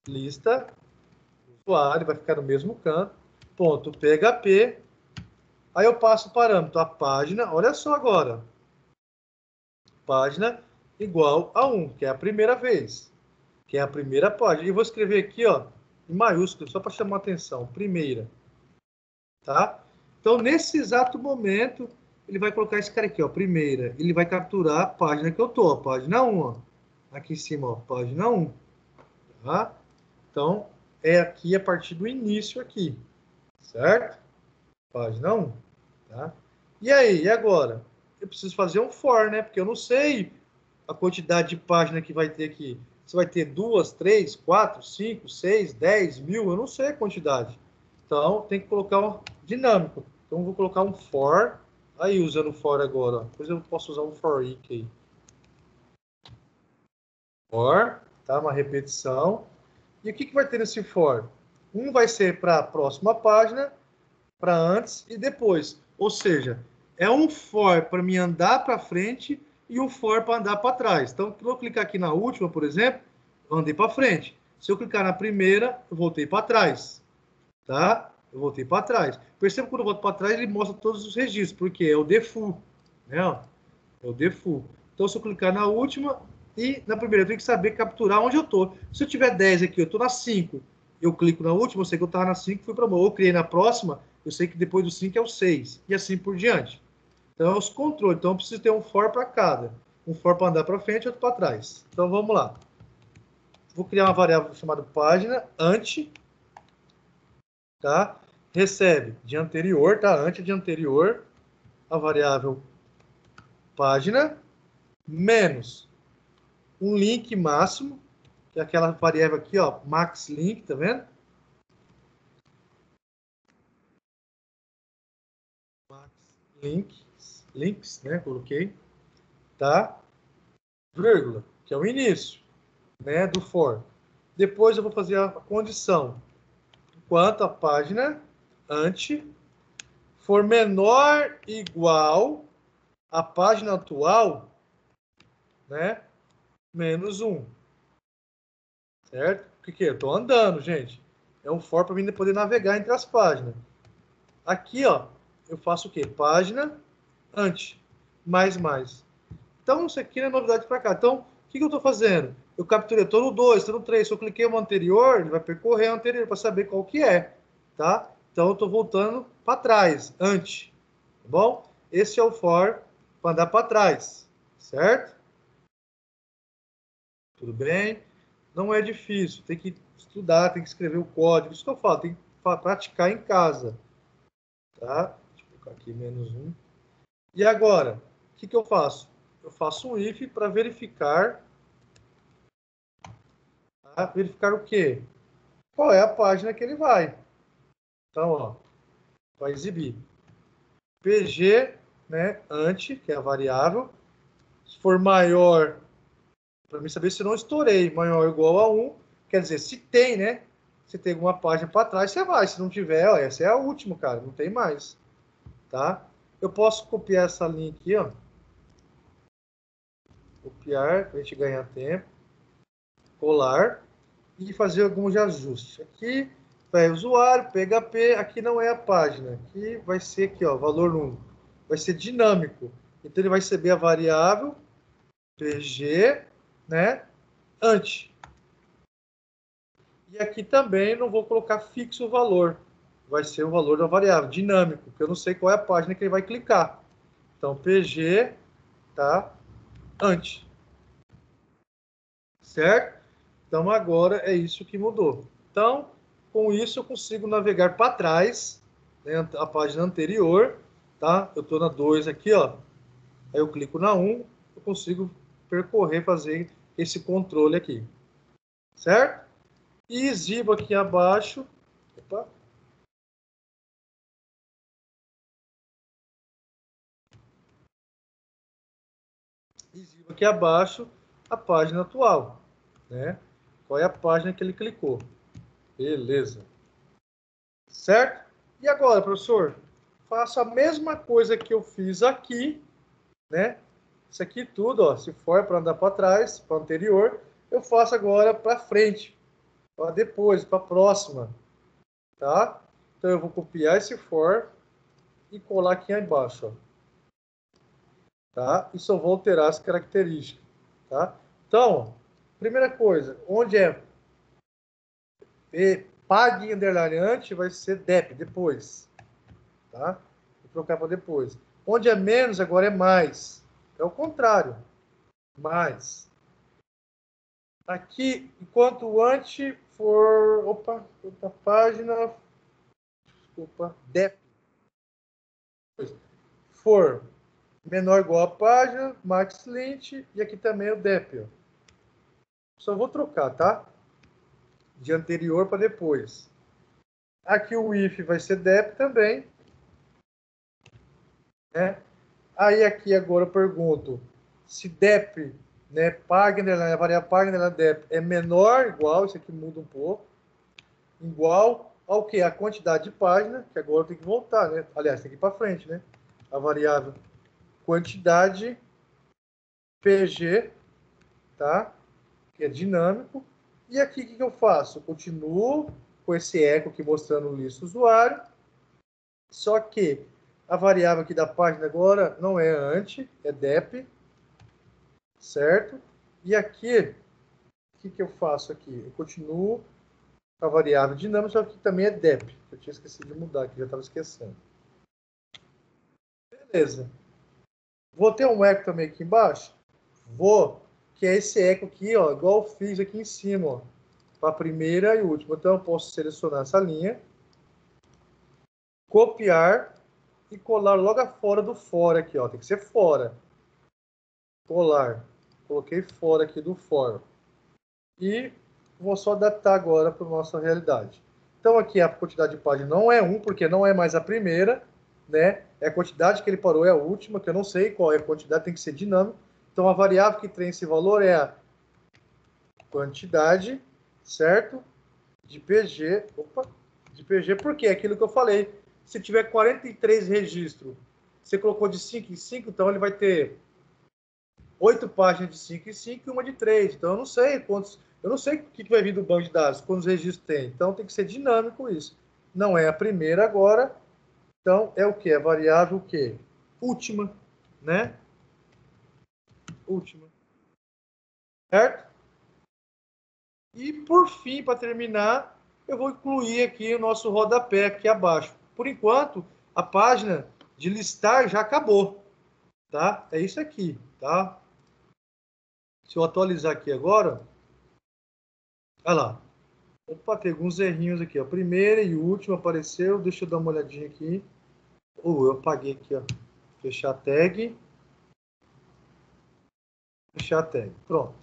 Lista usuário, vai ficar no mesmo canto. Ponto PHP. Aí eu passo o parâmetro, a página, olha só agora. Página igual a 1, que é a primeira vez. Que é a primeira página. E vou escrever aqui, ó, em maiúsculo, só para chamar a atenção. Primeira. Tá? Então, nesse exato momento, ele vai colocar esse cara aqui, ó, primeira. Ele vai capturar a página que eu tô, a página 1, ó. Aqui em cima, ó, página 1. Tá? Então, é aqui a partir do início aqui. Certo? Página 1. Tá? E aí, e agora? Eu preciso fazer um for, né? Porque eu não sei a quantidade de página que vai ter aqui. Você vai ter 2, 3, 4, 5, 6, 10, 1000, eu não sei a quantidade. Então, tem que colocar um dinâmico. Então, eu vou colocar um for. Aí, usando o for agora. Ó. Depois eu posso usar um for each aí. For, tá? Uma repetição. E o que vai ter nesse for? Um vai ser para a próxima página, para antes e depois. Ou seja, é um for para me andar para frente e um for para andar para trás. Então, se eu clicar aqui na última, por exemplo, eu andei para frente. Se eu clicar na primeira, eu voltei para trás. Tá? Eu voltei para trás. Perceba que quando eu volto para trás, ele mostra todos os registros, porque é o default. Né? É o default. Então, se eu clicar na última e na primeira, eu tenho que saber capturar onde eu estou. Se eu tiver 10 aqui, eu estou na 5. Eu clico na última, eu sei que eu estava na 5, fui para a ou eu criei na próxima, eu sei que depois do 5 é o 6, e assim por diante. Então, é os controles. Então, eu preciso ter um for para cada. Um for para andar para frente e outro para trás. Então, vamos lá. Vou criar uma variável chamada página, ante, tá? Recebe de anterior, tá? Ante de anterior, a variável página, menos um link máximo, que é aquela variável aqui, ó, max link, tá vendo? Max links, né? Coloquei, tá? Vírgula, que é o início, né, do for. Depois eu vou fazer a condição. Enquanto a página ante for menor ou igual à página atual, né, menos 1. Certo? O que é? Eu estou andando, gente. É um for para mim poder navegar entre as páginas. Aqui, ó, eu faço o quê? Página ante, mais. Então, isso aqui não é novidade para cá. Então, o que eu estou fazendo? Eu capturei, estou no 2, estou no 3. Se eu cliquei no anterior, ele vai percorrer o anterior para saber qual que é. Tá? Então, eu estou voltando para trás, ante. Tá bom? Esse é o for para andar para trás. Certo? Tudo bem? Não é difícil. Tem que estudar, tem que escrever o código. Isso que eu falo, tem que praticar em casa. Tá? Deixa eu colocar aqui menos 1. E agora, o que eu faço? Eu faço um if para verificar. Tá? Verificar o quê? Qual é a página que ele vai. Então, ó, vai exibir pg, né, ante, que é a variável. Se for maior, para mim saber se não estourei, maior ou igual a 1, quer dizer, se tem, né? Se tem alguma página para trás, você vai. Se não tiver, ó, essa é a última, cara, não tem mais. Tá? Eu posso copiar essa linha aqui, ó. Copiar, para a gente ganhar tempo. Colar. E fazer alguns ajustes. Aqui vai usuário, PHP, aqui não é a página. Aqui vai ser aqui, ó, valor 1. Vai ser dinâmico. Então ele vai receber a variável pg, né, ante. E aqui também não vou colocar fixo o valor. Vai ser o valor da variável, dinâmico, porque eu não sei qual é a página que ele vai clicar. Então, pg, tá, ante. Certo? Então, agora é isso que mudou. Então, com isso, eu consigo navegar para trás, né, a página anterior, tá? Eu estou na 2 aqui, ó. Aí eu clico na 1, eu consigo percorrer, fazer esse controle aqui. Certo? E exibo aqui abaixo. Opa. Exibo aqui abaixo a página atual, né? Qual é a página que ele clicou? Beleza. Certo? E agora, professor? Faço a mesma coisa que eu fiz aqui, né? Isso aqui tudo, ó, se for para andar para trás, para anterior, eu faço agora para frente, para depois, para a próxima, tá? Então eu vou copiar esse for e colar aqui embaixo, ó, tá? E só vou alterar as características, tá? Então, primeira coisa, onde é pague underline antes, vai ser dep depois, tá? Vou trocar para depois. Onde é menos, agora é mais. É o contrário. Mais. Aqui, enquanto o ante for... Opa, outra página. Desculpa. Dep. For menor ou igual a página, max lint. E aqui também é o dep. Ó. Só vou trocar, tá? De anterior para depois. Aqui o if vai ser dep também. Né? Aí aqui agora eu pergunto se dep, né, a variável página dep é menor ou igual, isso aqui muda um pouco, igual ao que? A quantidade de página, que agora tem que voltar, né? Aliás, tem que ir para frente, né? A variável quantidade pg, tá? Que é dinâmico. E aqui o que eu faço? Eu continuo com esse eco aqui mostrando o lista usuário, só que a variável aqui da página agora não é ante, é dep, certo? E aqui, o que eu faço aqui? Eu continuo a variável dinâmica, só que também é dep. Eu tinha esquecido de mudar aqui, já estava esquecendo. Beleza. Vou ter um eco também aqui embaixo? Vou, que é esse eco aqui, ó, igual eu fiz aqui em cima, ó, para a primeira e última. Então, eu posso selecionar essa linha, copiar e colar logo fora do fora aqui, ó. Tem que ser fora. Colar. Coloquei fora aqui do for. E vou só adaptar agora para a nossa realidade. Então, aqui a quantidade de página não é 1, porque não é mais a primeira, né? É a quantidade que ele parou, é a última, que eu não sei qual é a quantidade, tem que ser dinâmico. Então, a variável que tem esse valor é a quantidade, certo? De PG. Opa! De PG, porque é aquilo que eu falei. Se tiver 43 registros, você colocou de 5 em 5, então ele vai ter 8 páginas de 5 em 5 e uma de 3. Então eu não sei quantos. Eu não sei o que vai vir do banco de dados, quantos registros tem. Então tem que ser dinâmico isso. Não é a primeira agora. Então é o que? A variável o quê? Última, né? Última. Certo? E por fim, para terminar, eu vou incluir aqui o nosso rodapé aqui abaixo. Por enquanto, a página de listar já acabou, tá? É isso aqui, tá? Se eu atualizar aqui agora, olha lá. Opa, tem alguns errinhos aqui, ó. Primeira e última apareceu. Deixa eu dar uma olhadinha aqui. Eu apaguei aqui, ó. Fechar a tag. Fechar a tag. Pronto.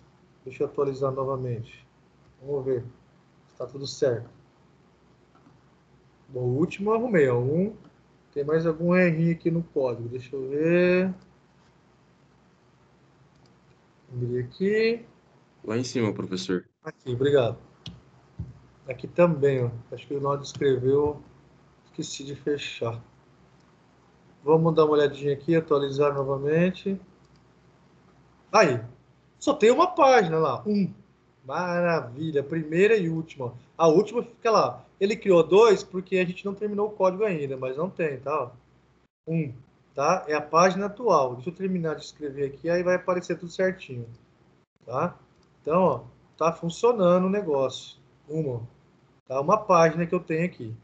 Deixa eu atualizar novamente. Vamos ver se está tudo certo. Bom, o último eu arrumei, ó. Tem mais algum errinho aqui no código. Deixa eu ver. Abrir aqui. Lá em cima, professor. Aqui, obrigado. Aqui também, ó. Acho que na hora de escrever eu esqueci de fechar. Vamos dar uma olhadinha aqui, atualizar novamente. Aí, só tem uma página lá, Maravilha, primeira e última. A última fica lá. Ele criou 2 porque a gente não terminou o código ainda, mas não tem, tá? 1, tá? É a página atual. Deixa eu terminar de escrever aqui, aí vai aparecer tudo certinho, tá? Então, ó, tá funcionando o negócio. Tá? Uma página que eu tenho aqui.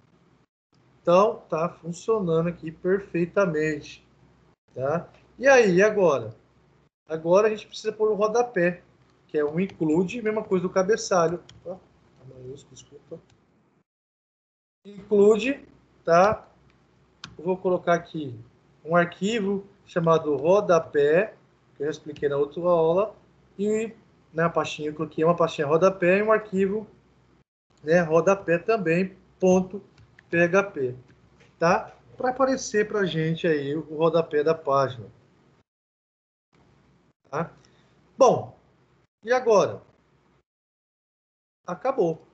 Então, tá funcionando aqui perfeitamente, tá? E aí, agora? Agora a gente precisa pôr o rodapé, que é um include, mesma coisa do cabeçalho. Desculpa. Include, tá? Eu vou colocar aqui um arquivo chamado rodapé, que eu já expliquei na outra aula, e na pastinha eu coloquei uma pastinha rodapé e um arquivo, né, rodapé também, ponto PHP, tá? Para aparecer para a gente aí o rodapé da página, tá? Bom, e agora? Acabou.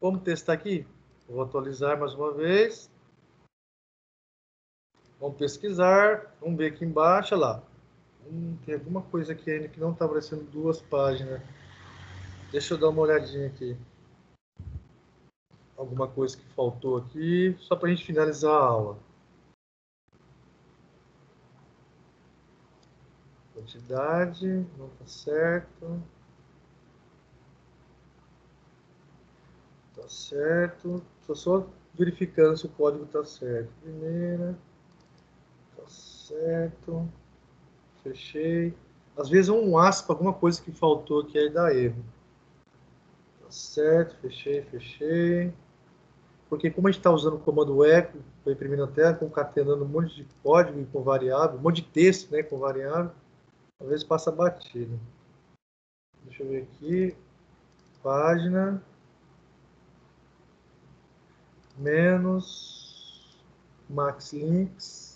Vamos testar aqui? Vou atualizar mais uma vez. Vamos pesquisar. Vamos ver aqui embaixo. Olha lá. Tem alguma coisa aqui ainda que não está aparecendo 2 páginas. Deixa eu dar uma olhadinha aqui. Alguma coisa que faltou aqui. Só para a gente finalizar a aula. Quantidade. Não está certo. Está certo. Estou só verificando se o código está certo. Primeira. Está certo. Fechei. Às vezes um aspa, alguma coisa que faltou aqui, aí dá erro. Tá certo, fechei. Porque como a gente está usando o comando echo para imprimir na tela, concatenando um monte de código com variável, um monte de texto, né, com variável, às vezes passa batido. Deixa eu ver aqui. Página. Menos. Max links.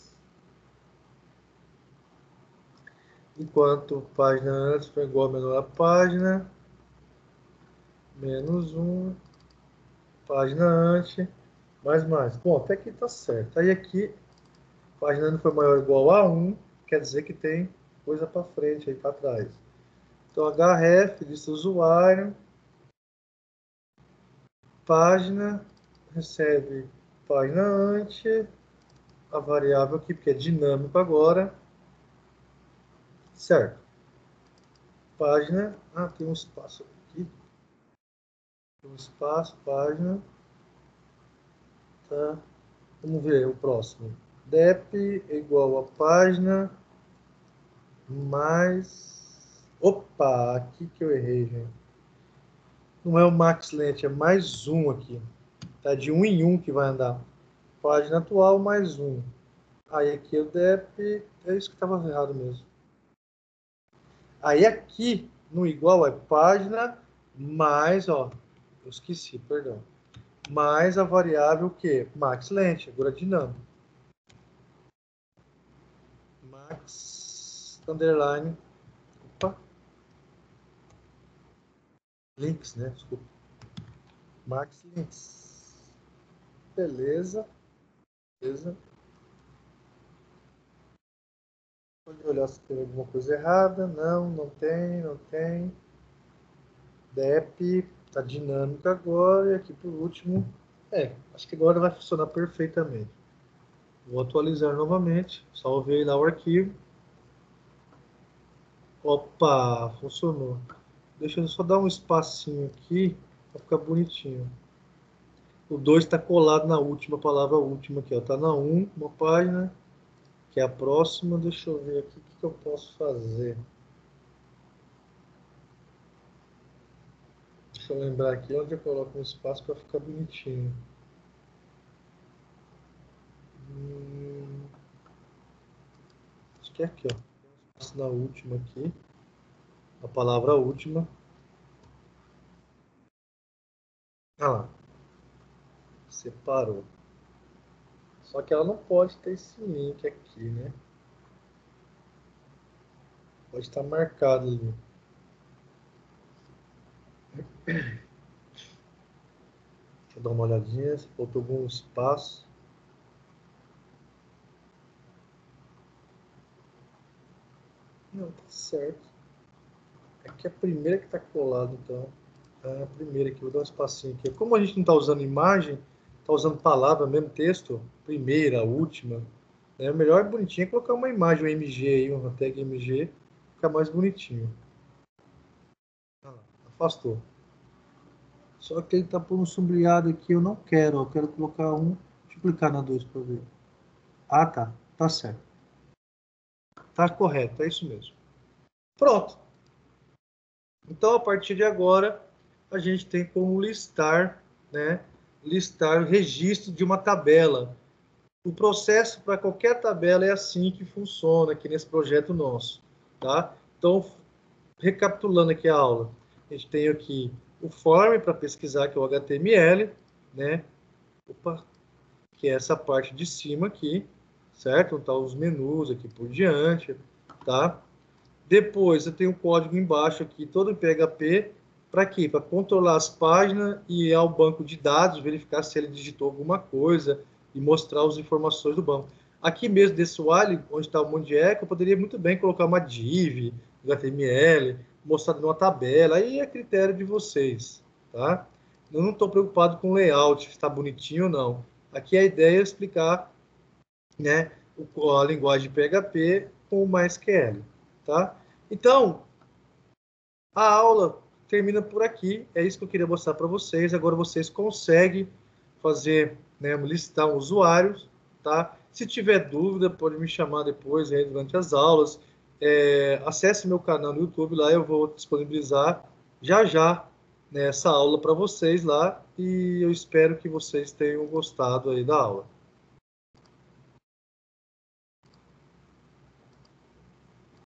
Enquanto página antes foi igual a menor a página. Menos 1. Página antes. Mais. Bom, até aqui tá certo. Aí aqui, página não foi maior ou igual a 1, quer dizer que tem coisa para frente aí para trás. Então, href, lista usuário, página, recebe página antes, a variável aqui, porque é dinâmico agora, certo. Página, tem um espaço aqui. Um espaço, página. Tá. Vamos ver o próximo. Dep é igual a página mais... Opa, aqui que eu errei, gente. Não é o max length, é mais um aqui. Tá de um em um que vai andar. Página atual mais um. Aí aqui o dep, é isso que estava errado mesmo. Aí aqui no igual é página mais, ó, eu esqueci, perdão. Mais a variável que? Max length, agora dinâmico. Max underline, opa, links, né? Desculpa. Max links. Beleza. Beleza. Pode olhar se tem alguma coisa errada. Não, não tem, não tem. Dep, tá dinâmico agora. E aqui por último, acho que agora vai funcionar perfeitamente. Vou atualizar novamente. Salvei lá o arquivo. Opa, funcionou. Deixa eu só dar um espacinho aqui para ficar bonitinho. O 2 está colado na última palavra, última aqui, ó. Tá na 1, uma página, que é a próxima. Deixa eu ver aqui o que eu posso fazer. Deixa eu lembrar aqui onde eu coloco um espaço para ficar bonitinho. Acho que é aqui, ó. Espaço na última aqui. A palavra última. Ah lá. Separou. Só que ela não pode ter esse link aqui, né? Pode estar marcado ali. Deixa eu dar uma olhadinha se faltou algum espaço. Não, tá certo. Aqui é a primeira que está colada, então. É a primeira aqui, vou dar um espacinho aqui. Como a gente não está usando imagem, está usando palavra, mesmo texto, primeira, última, né? O melhor é bonitinho é colocar uma imagem, um MG aí, uma tag MG, fica mais bonitinho. Afastou. Só que ele está por um sombreado aqui, eu não quero, eu quero colocar um. Deixa eu clicar na 2 para ver. Ah, tá. Tá certo. Tá correto, é isso mesmo. Pronto. Então, a partir de agora, a gente tem como listar, né? Listar o registro de uma tabela. O processo para qualquer tabela é assim que funciona aqui nesse projeto nosso, tá? Então, recapitulando aqui a aula, a gente tem aqui o form para pesquisar, que é o HTML, né? Opa, que é essa parte de cima aqui, certo? Então, os menus aqui por diante, tá? Depois, eu tenho um código embaixo aqui, todo em PHP, para quê? Para controlar as páginas e ir ao banco de dados, verificar se ele digitou alguma coisa e mostrar as informações do banco. Aqui mesmo, desse while, onde está o monte de eco, eu poderia muito bem colocar uma div, HTML, mostrar numa tabela, aí é critério de vocês, tá? Eu não estou preocupado com o layout, se está bonitinho ou não. Aqui a ideia é explicar, né, a linguagem PHP com o MySQL, tá? Então, a aula termina por aqui. É isso que eu queria mostrar para vocês. Agora vocês conseguem fazer, né, listar usuários, tá? Se tiver dúvida, pode me chamar depois aí durante as aulas. Acesse meu canal no YouTube, lá eu vou disponibilizar já já, né, essa aula para vocês lá, e eu espero que vocês tenham gostado aí da aula.